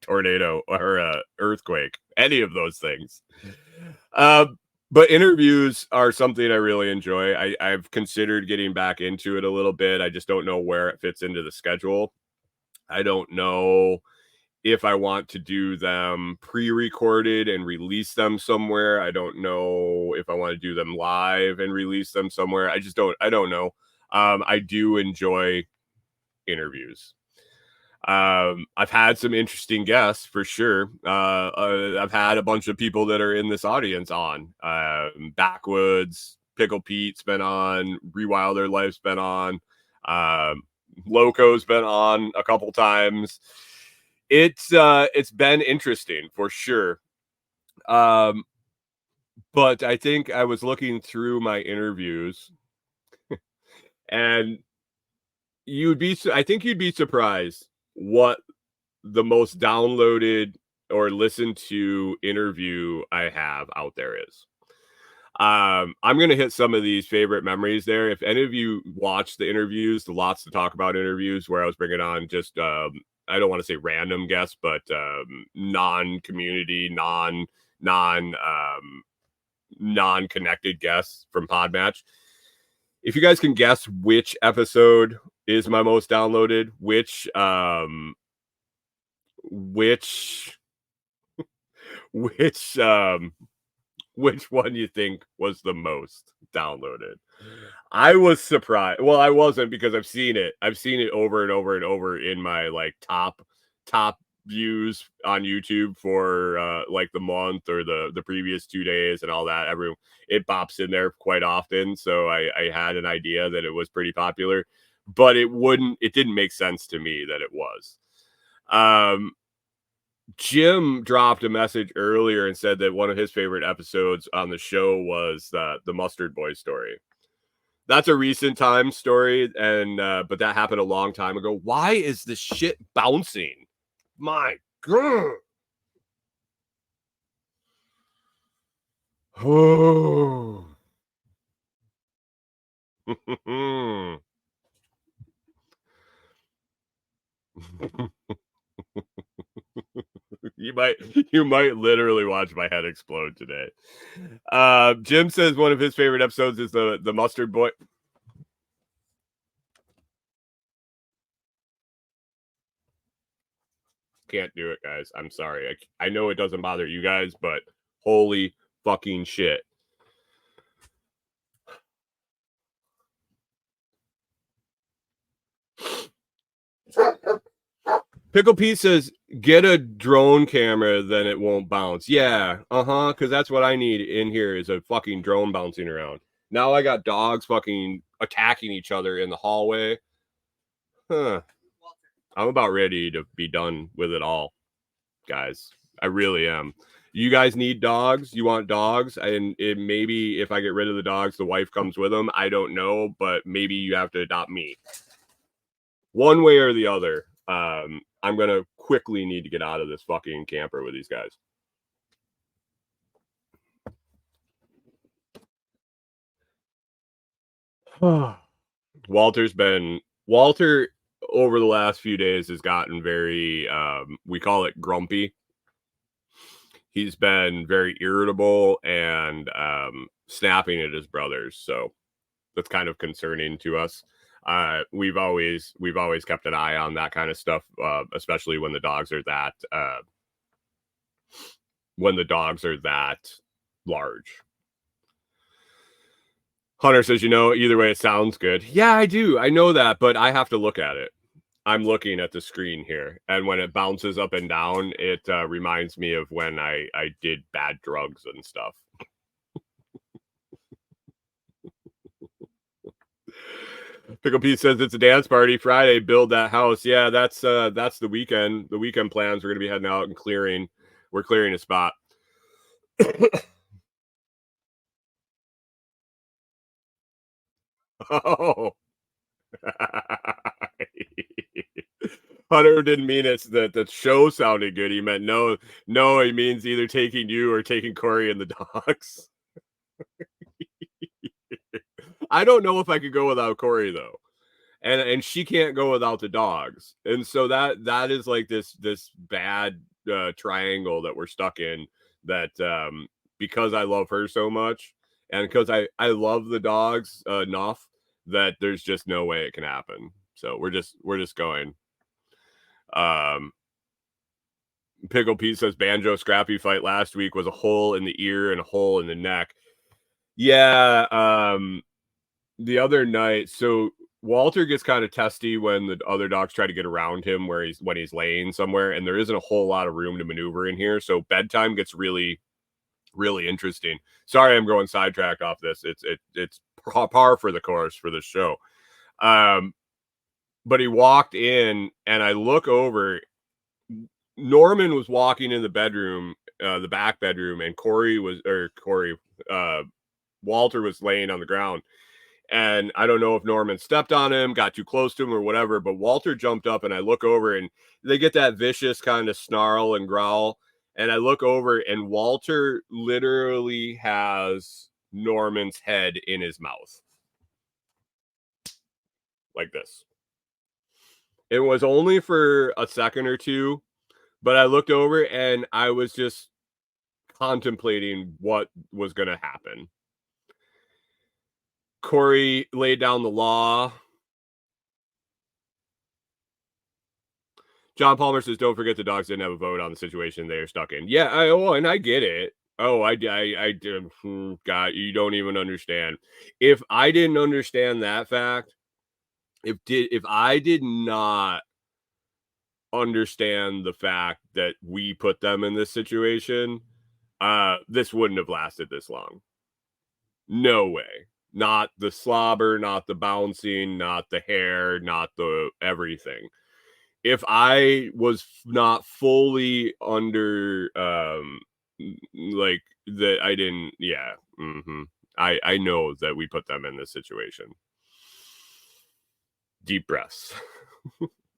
tornado or a earthquake, any of those things. But interviews are something I really enjoy. I've considered getting back into it a little bit. I just don't know where it fits into the schedule. I don't know if I want to do them pre-recorded and release them somewhere. I don't know if I want to do them live and release them somewhere. I don't know. I do enjoy interviews. I've had some interesting guests for sure. I've had a bunch of people that are in this audience on. Backwoods, Pickle Pete's been on, Rewilder Life's been on, Loco's been on a couple times. It's been interesting for sure. But I think I was looking through my interviews and I think you'd be surprised what the most downloaded or listened to interview I have out there is. I'm going to hit some of these favorite memories there. If any of you watch the interviews, the Lots to Talk About interviews where I was bringing on just, I don't want to say random guests, but non-community, non-connected guests from Podmatch. If you guys can guess which episode is my most downloaded, which one you think was the most downloaded? I was surprised. Well, I wasn't, because I've seen it over and over and over in my like top views on YouTube for like the month or the previous 2 days and all that. It bops in there quite often, so I had an idea that it was pretty popular, but it didn't make sense to me that it was. Jim dropped a message earlier and said that one of his favorite episodes on the show was the Mustard Boy story. That's a recent time story, and but that happened a long time ago. Why is this shit bouncing? My God. Oh. You might literally watch my head explode today. Jim says one of his favorite episodes is the Mustard Boy. Can't do it, guys. I'm sorry. I know it doesn't bother you guys, but holy fucking shit. Pickle Pete says, get a drone camera, then it won't bounce. Yeah, because that's what I need in here is a fucking drone bouncing around. Now I got dogs fucking attacking each other in the hallway. I'm about ready to be done with it all, guys. I really am. You guys need dogs? You want dogs? And maybe if I get rid of the dogs, the wife comes with them. I don't know, but maybe you have to adopt me. One way or the other. I'm going to quickly need to get out of this fucking camper with these guys. Walter over the last few days has gotten very, we call it grumpy. He's been very irritable and snapping at his brothers. So that's kind of concerning to us. We've always kept an eye on that kind of stuff, especially when the dogs are that large. Hunter says, either way, it sounds good. Yeah, I do. I know that, but I have to look at it. I'm looking at the screen here, and when it bounces up and down, it reminds me of when I did bad drugs and stuff. Pickle Pete says it's a dance party Friday. Build that house. Yeah, that's the weekend. The weekend plans. We're gonna be heading out and clearing. We're clearing a spot. Oh. Hunter didn't mean it's that the show sounded good. He meant no, no, he means either taking you or taking Corey and the dogs. I don't know if I could go without Corey though. And she can't go without the dogs. And so that is like this bad triangle that we're stuck in that because I love her so much and because I love the dogs enough that there's just no way it can happen. So we're just going. Pickle Pete says Banjo Scrappy fight last week was a hole in the ear and a hole in the neck. Yeah, the other night, so Walter gets kind of testy when the other dogs try to get around him when he's laying somewhere, and there isn't a whole lot of room to maneuver in here. So bedtime gets really, really interesting. Sorry, I'm going sidetracked off this. It's par for the course for this show. But he walked in, and I look over. Norman was walking in the bedroom, the back bedroom, and Walter was laying on the ground. And I don't know if Norman stepped on him, got too close to him or whatever, but Walter jumped up and I look over and they get that vicious kind of snarl and growl. And I look over and Walter literally has Norman's head in his mouth. Like this. It was only for a second or two, but I looked over and I was just contemplating what was going to happen. Corey laid down the law. John Palmer says, "Don't forget the dogs didn't have a vote on the situation they are stuck in." Yeah, and I get it. Oh, I did. God, you don't even understand. If I didn't understand that fact, if I did not understand the fact that we put them in this situation, this wouldn't have lasted this long. No way. Not the slobber, not the bouncing, not the hair, not the everything. If I was not fully under like that, I didn't, yeah. I know that we put them in this situation. Deep breaths.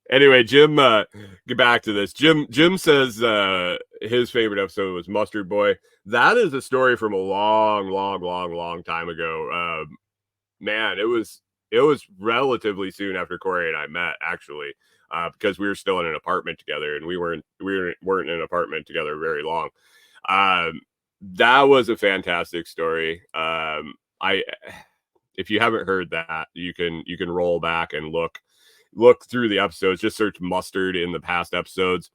Anyway, Jim, get back to this. Jim says his favorite episode was Mustard Boy. That is a story from a long time ago. Man, it was relatively soon after Corey and I met, actually, because we were still in an apartment together, and we weren't in an apartment together very long. That was a fantastic story. If you haven't heard that, you can roll back and look through the episodes. Just search Mustard in the past episodes.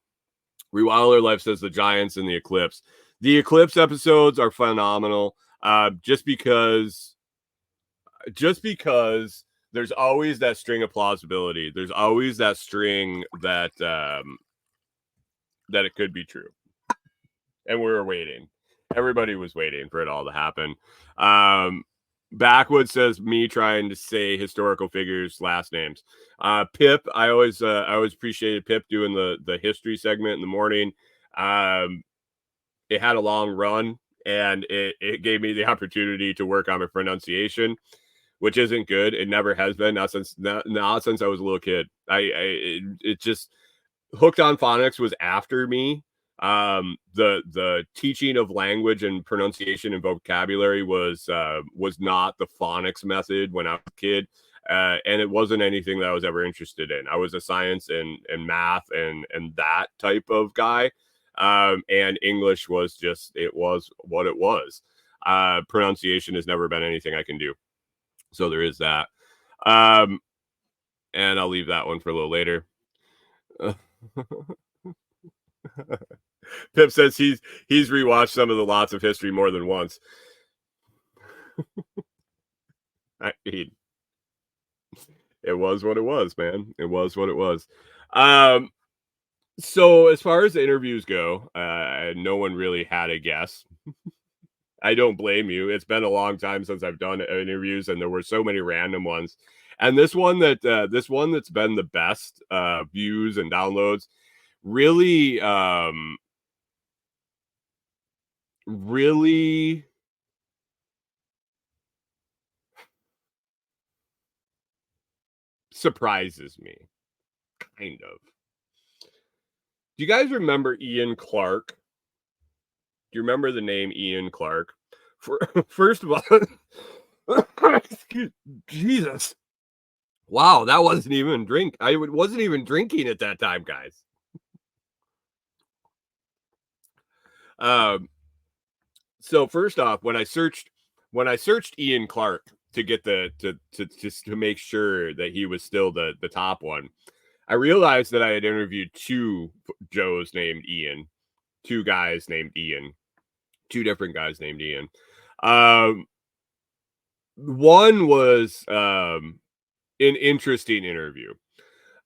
Rewilder Life says the Giants and the Eclipse. The Eclipse episodes are phenomenal. Just because there's always that string of plausibility. There's always that string that it could be true. And we were waiting. Everybody was waiting for it all to happen. Backwood says me trying to say historical figures' last names. Pip, I always appreciated Pip doing the history segment in the morning. It had a long run, and it gave me the opportunity to work on my pronunciation, which isn't good. It never has been, not since I was a little kid. It just Hooked on Phonics was after me. The teaching of language and pronunciation and vocabulary was not the phonics method when I was a kid. And it wasn't anything that I was ever interested in. I was a science and math and that type of guy. And English was just, it was what it was. Pronunciation has never been anything I can do. So there is that. And I'll leave that one for a little later. Pip says he's rewatched some of the Lots of History more than once. It was what it was, man. It was what it was. So as far as the interviews go, no one really had a guess. I don't blame you. It's been a long time since I've done interviews, and there were so many random ones. And this one that's been the best views and downloads really really surprises me, kind of. Do you guys remember Ian Clark? Do you remember the name Ian Clark? First of all, excuse, Jesus. Wow, that wasn't even drink. I wasn't even drinking at that time, guys. So first off, when I searched Ian Clark to get the to just to make sure that he was still the top one, I realized that I had interviewed two Joes named Ian, two guys named Ian, two different guys named Ian. One was an interesting interview.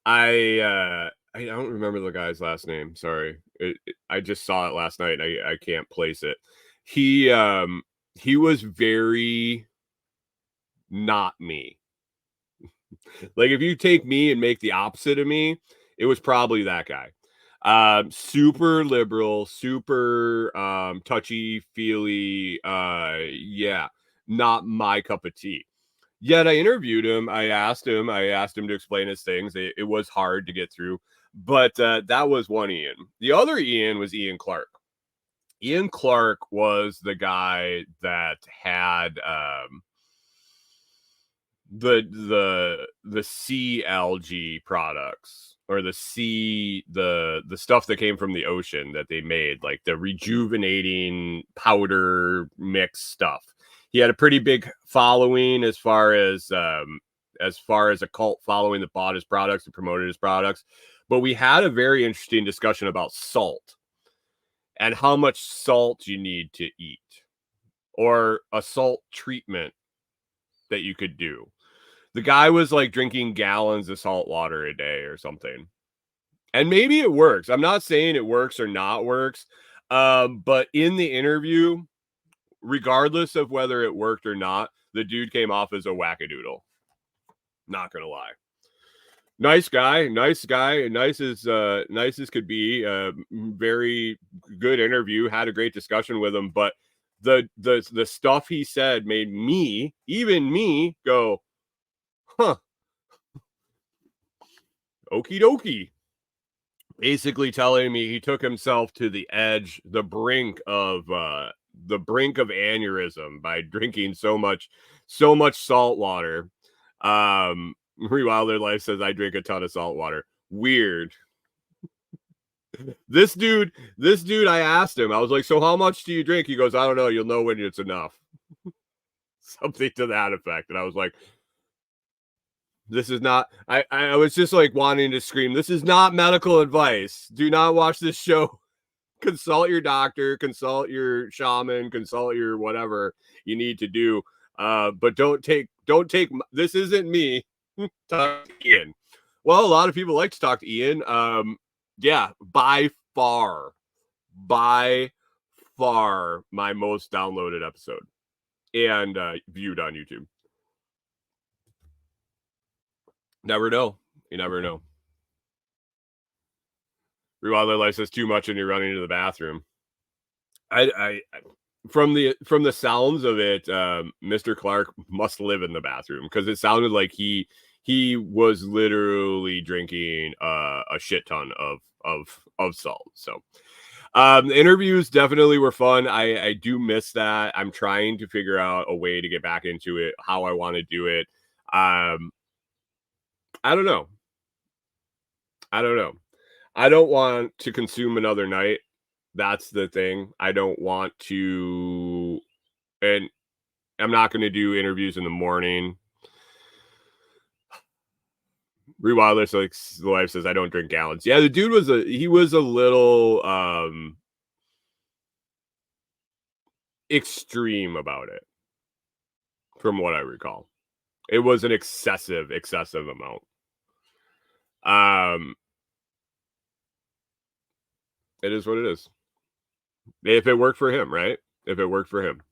I don't remember the guy's last name. Sorry, I just saw it last night. And I can't place it. He was very not me. Like if you take me and make the opposite of me, it was probably that guy. Super liberal, super touchy feely. Yeah, not my cup of tea. Yet I interviewed him. I asked him to explain his things. It was hard to get through, but that was one Ian. The other Ian was Ian Clark. Ian Clark was the guy that had the sea algae products, or the stuff that came from the ocean that they made, like the rejuvenating powder mix stuff. He had a pretty big following as far as a cult following that bought his products and promoted his products. But we had a very interesting discussion about salt and how much salt you need to eat, or a salt treatment that you could do. The guy was like drinking gallons of salt water a day or something. And maybe it works. I'm not saying it works or not works. But in the interview, regardless of whether it worked or not, the dude came off as a wackadoodle. Not gonna lie. Nice guy, nice as could be. Very good interview. Had a great discussion with him, but the stuff he said made me, even me, go, huh, okie dokie. Basically telling me he took himself to the edge, the brink of aneurysm by drinking so much salt water. Rewilder Life says I drink a ton of salt water. Weird. This dude, I asked him, I was like, so how much do you drink? He goes, I don't know. You'll know when it's enough. Something to that effect. And I was like, this is not, I was just like wanting to scream, this is not medical advice. Do not watch this show. Consult your doctor, consult your shaman, consult your whatever you need to do. But don't take, this isn't me. Talk to Ian. Well, a lot of people like to talk to Ian. Yeah, by far my most downloaded episode and viewed on YouTube. Never know. You never know. Rewilder Life says too much and you're running to the bathroom. I from the sounds of it, Mr. Clark must live in the bathroom, because it sounded like he was literally drinking a shit ton of salt. So the interviews definitely were fun. I do miss that. I'm trying to figure out a way to get back into it, how I want to do it. I don't know. I don't want to consume another night. That's the thing. I don't want to, and I'm not going to do interviews in the morning. Rewilders, like the wife says, I don't drink gallons. Yeah, the dude was a little extreme about it, from what I recall. It was an excessive amount. It is what it is. If it worked for him, right? If it worked for him.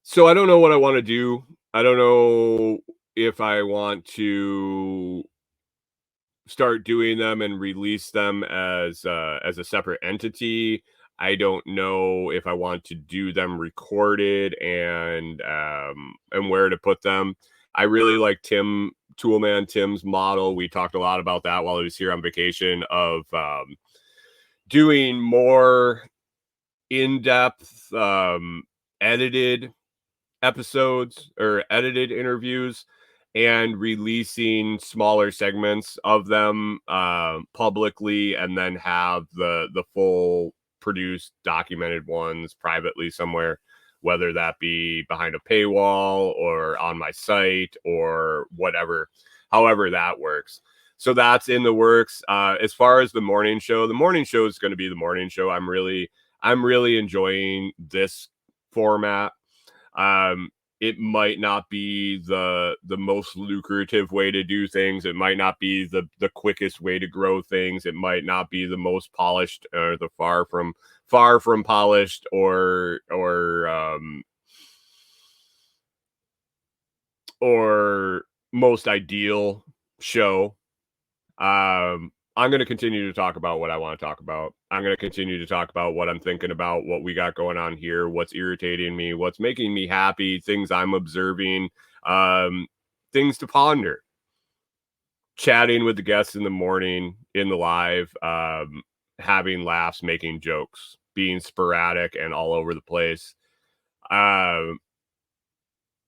So I don't know what I want to do. I don't know if I want to start doing them and release them as a separate entity. I don't know if I want to do them recorded and where to put them. I really like Toolman Tim's model. We talked a lot about that while he was here on vacation of doing more in-depth edited episodes or edited interviews and releasing smaller segments of them publicly, and then have the full produced documented ones privately somewhere, whether that be behind a paywall or on my site or whatever, however that works. So that's in the works. As far as the morning show is going to be the morning show. I'm really enjoying this format. It might not be the most lucrative way to do things. It might not be the quickest way to grow things. It might not be the most polished or the far from polished or most ideal show. I'm going to continue to talk about what I want to talk about. I'm going to continue to talk about what I'm thinking about, what we got going on here, what's irritating me, what's making me happy, things I'm observing, things to ponder. Chatting with the guests in the morning, in the live, having laughs, making jokes, being sporadic and all over the place. I'm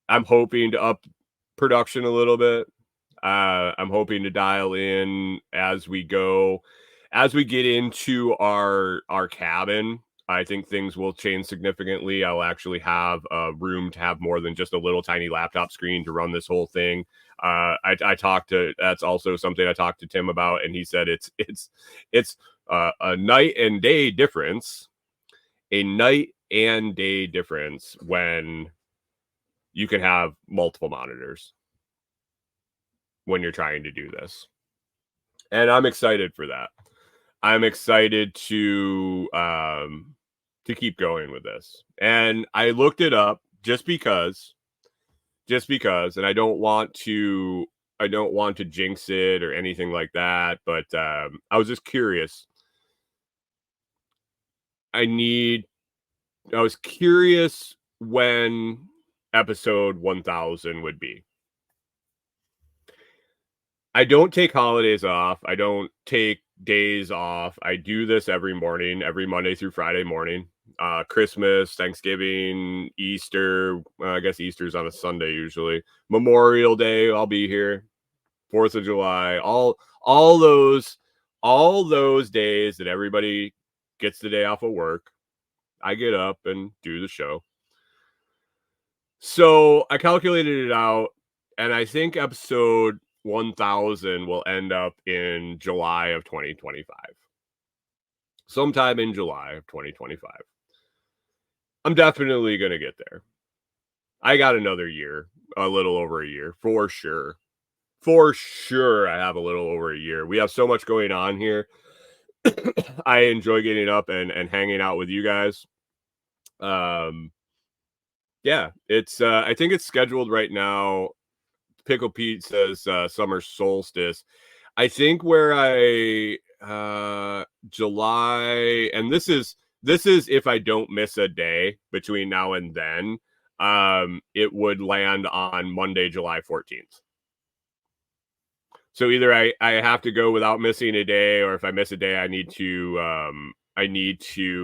hoping to up production a little bit. I'm hoping to dial in as we go. As we get into our cabin, I think things will change significantly. I'll actually have a room to have more than just a little tiny laptop screen to run this whole thing. That's also something I talked to Tim about, and he said it's a night and day difference. A night and day difference when you can have multiple monitors when you're trying to do this. And I'm excited for that. I'm excited to keep going with this. And I looked it up just because, and I don't want to jinx it or anything like that, but I was just curious. I was curious when episode 1000 would be. I don't take holidays off. I don't take days off. I do this every morning, every Monday through Friday morning. Christmas, Thanksgiving, Easter. I guess Easter's on a Sunday usually. Memorial Day, I'll be here. 4th of July, all those days that everybody gets the day off of work, I get up and do the show. So I calculated it out, and I think episode 1000 will end up in July of 2025. Sometime in July of 2025. I'm definitely going to get there. I got another year, a little over a year, for sure. For sure, I have a little over a year. We have so much going on here. I enjoy getting up and hanging out with you guys. Yeah, it's I think it's scheduled right now. Pickle Pete says summer solstice. I think where July, and this is if I don't miss a day between now and then, it would land on Monday, July 14th. So either I have to go without missing a day, or if I miss a day, I need to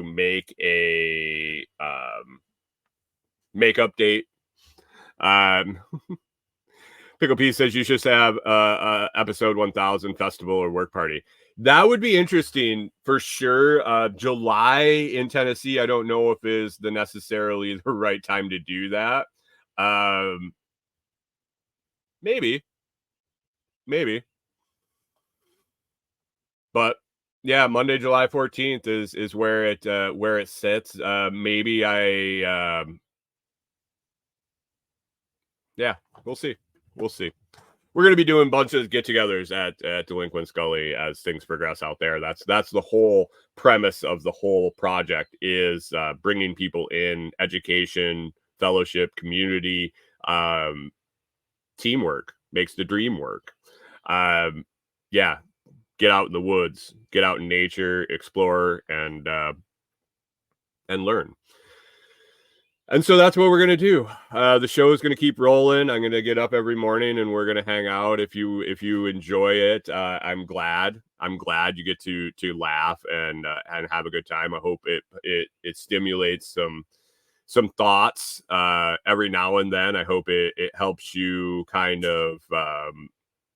make a make update. Pickle P says you should have episode 1000 festival or work party. That would be interesting for sure. July in Tennessee, I don't know if is necessarily the right time to do that. Maybe. But yeah, Monday, July 14th is where it sits. Maybe yeah, we'll see. We're going to be doing bunches of get-togethers at Delinquent Scully as things progress out there. That's the whole premise of the whole project is bringing people in, education, fellowship, community, teamwork makes the dream work. Yeah, get out in the woods, get out in nature, explore, and and learn. And so that's what we're going to do. The show is going to keep rolling. I'm going to get up every morning and we're going to hang out. If you enjoy it, I'm glad you get to laugh and have a good time. I hope it stimulates some thoughts every now and then. I hope it helps you kind of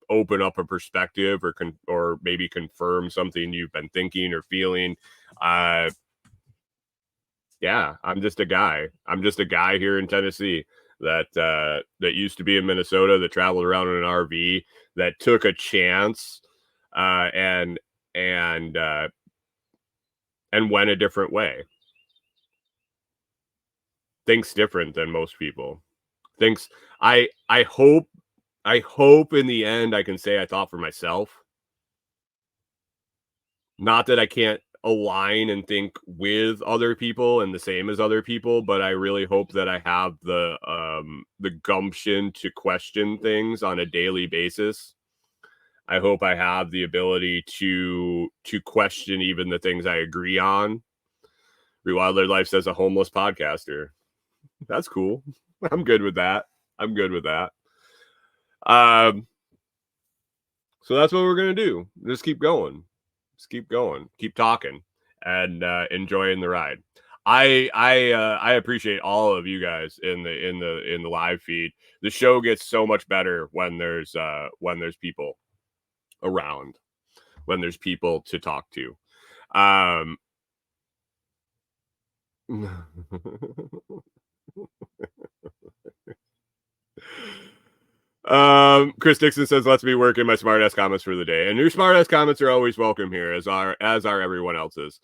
open up a perspective or maybe confirm something you've been thinking or feeling. Yeah, I'm just a guy. I'm just a guy here in Tennessee that used to be in Minnesota, that traveled around in an RV, that took a chance and went a different way. Thinks different than most people. Thinks I hope in the end I can say I thought for myself. Not that I can't align and think with other people and the same as other people, but I really hope that I have the gumption to question things on a daily basis. I hope I have the ability to question even the things I agree on. Rewild Their Life says a homeless podcaster. That's cool. I'm good with that. So that's what we're gonna do. Just keep going. Keep talking, and enjoying the ride. I appreciate all of you guys in the live feed. The show gets so much better when there's people around, when there's people to talk to. Chris Dixon says, "Let's be working my smartass comments for the day," and your smartass comments are always welcome here, as are everyone else's.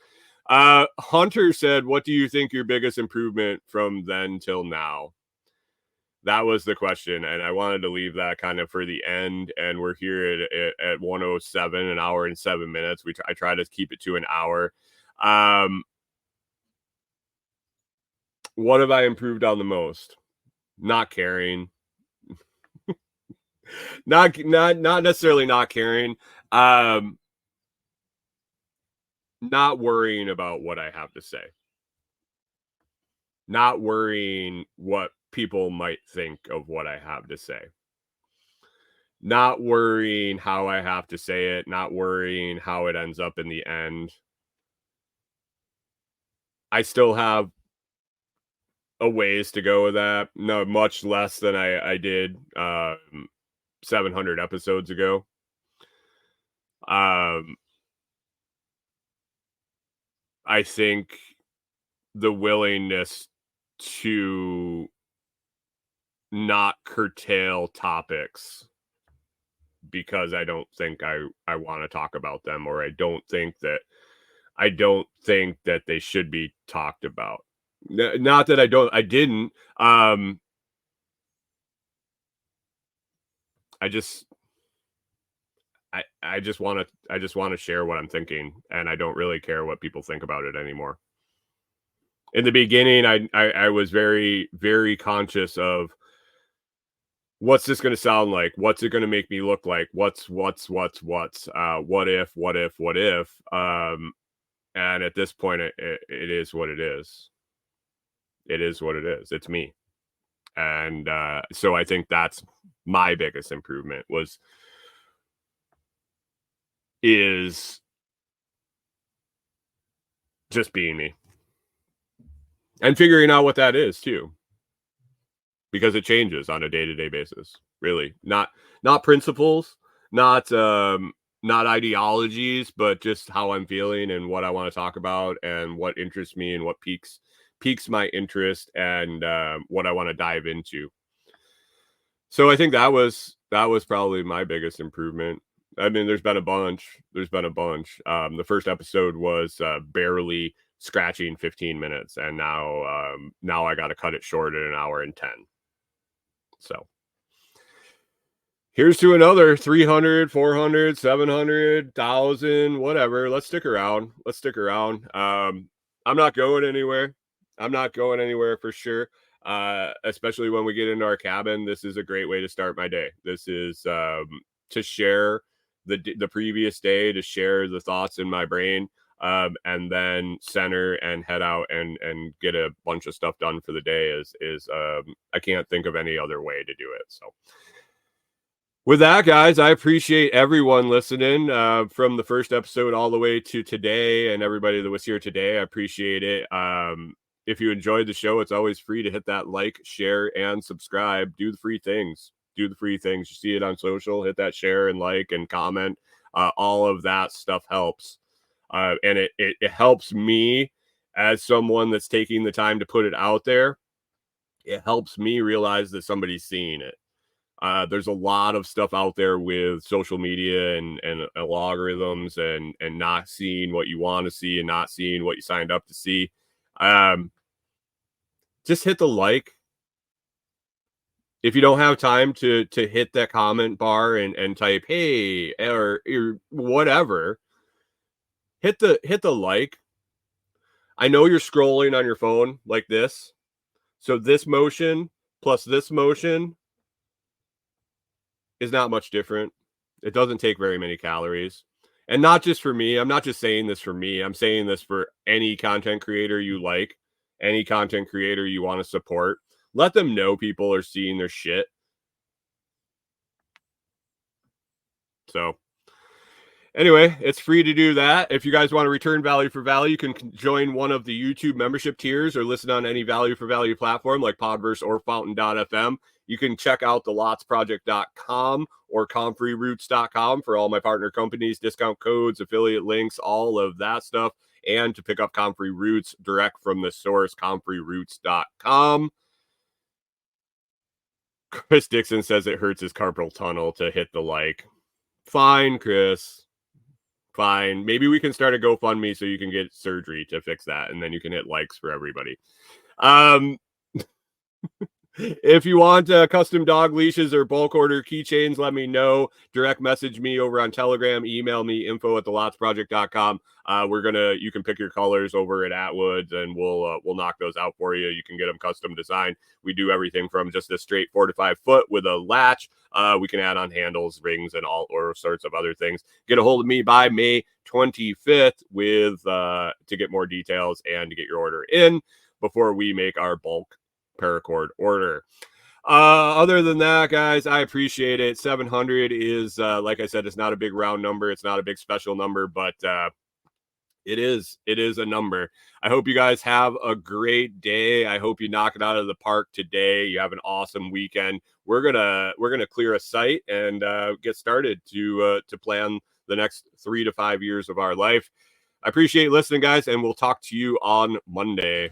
Hunter said, "What do you think your biggest improvement from then till now?" That was the question, and I wanted to leave that kind of for the end. And we're here at 1:07, an hour and 7 minutes. I try to keep it to an hour. What have I improved on the most? Not caring. not necessarily not caring. Not worrying about what I have to say. Not worrying what people might think of what I have to say. Not worrying how I have to say it. Not worrying how it ends up in the end. I still have a ways to go with that. No, much less than I did 700 episodes ago. I think the willingness to not curtail topics because I don't think I want to talk about them, or I don't think that they should be talked about. Not that I didn't. I just want to share what I'm thinking, and I don't really care what people think about it anymore. In the beginning, I was very, very conscious of what's this going to sound like? What's it going to make me look like? What's what if? And at this point, it is what it is. It is what it is. It's me. And so I think that's my biggest improvement is just being me and figuring out what that is too, because it changes on a day-to-day basis. Really, not principles, not ideologies, but just how I'm feeling and what I want to talk about and what interests me and what piques my interest and what I want to dive into. So I think that was probably my biggest improvement. I mean, there's been a bunch. The first episode was barely scratching 15 minutes, and now I got to cut it short at an hour and 10. So here's to another 300, 400, 700, 1,000, whatever. Let's stick around. I'm not going anywhere. For sure. Especially when we get into our cabin. This is a great way to start my day. This is to share the previous day, to share the thoughts in my brain. and then center and head out and get a bunch of stuff done for the day is I can't think of any other way to do it. So with that, guys, I appreciate everyone listening from the first episode all the way to today, and everybody that was here today. I appreciate it. If you enjoyed the show, it's always free to hit that like, share, and subscribe. Do the free things. Do the free things. You see it on social, hit that share and like and comment. All of that stuff helps. And it helps me as someone that's taking the time to put it out there. It helps me realize that somebody's seeing it. There's a lot of stuff out there with social media and algorithms and not seeing what you want to see and not seeing what you signed up to see. Just hit the like. If you don't have time to hit that comment bar and type, hey, or whatever, hit the like. I know you're scrolling on your phone like this. So this motion plus this motion is not much different. It doesn't take very many calories. And not just for me. I'm not just saying this for me. I'm saying this for any content creator you like, any content creator you want to support. Let them know people are seeing their shit. So anyway, it's free to do that. If you guys want to return value for value, you can join one of the YouTube membership tiers or listen on any value for value platform like Podverse or Fountain.fm. You can check out thelotsproject.com or comfreyroots.com for all my partner companies, discount codes, affiliate links, all of that stuff. And to pick up Comfrey Roots direct from the source, comfreyroots.com. Chris Dixon says it hurts his carpal tunnel to hit the like. Fine, Chris. Fine. Maybe we can start a GoFundMe so you can get surgery to fix that, and then you can hit likes for everybody. If you want custom dog leashes or bulk order keychains, let me know. Direct message me over on Telegram. Email me info@thelotsproject.com. You can pick your colors over at Atwood's, and we'll knock those out for you. You can get them custom designed. We do everything from just a straight 4 to 5 foot with a latch. We can add on handles, rings, and all sorts of other things. Get a hold of me by May 25th to get more details and to get your order in before we make our bulk paracord order. Other than that, guys, I appreciate it. 700 is like I said, it's not a big round number, it's not a big special number, but it is a number. I hope you guys have a great day. I hope you knock it out of the park today. You have an awesome weekend. We're gonna clear a site and get started to plan the next 3 to 5 years of our life. I appreciate listening, guys, and we'll talk to you on Monday.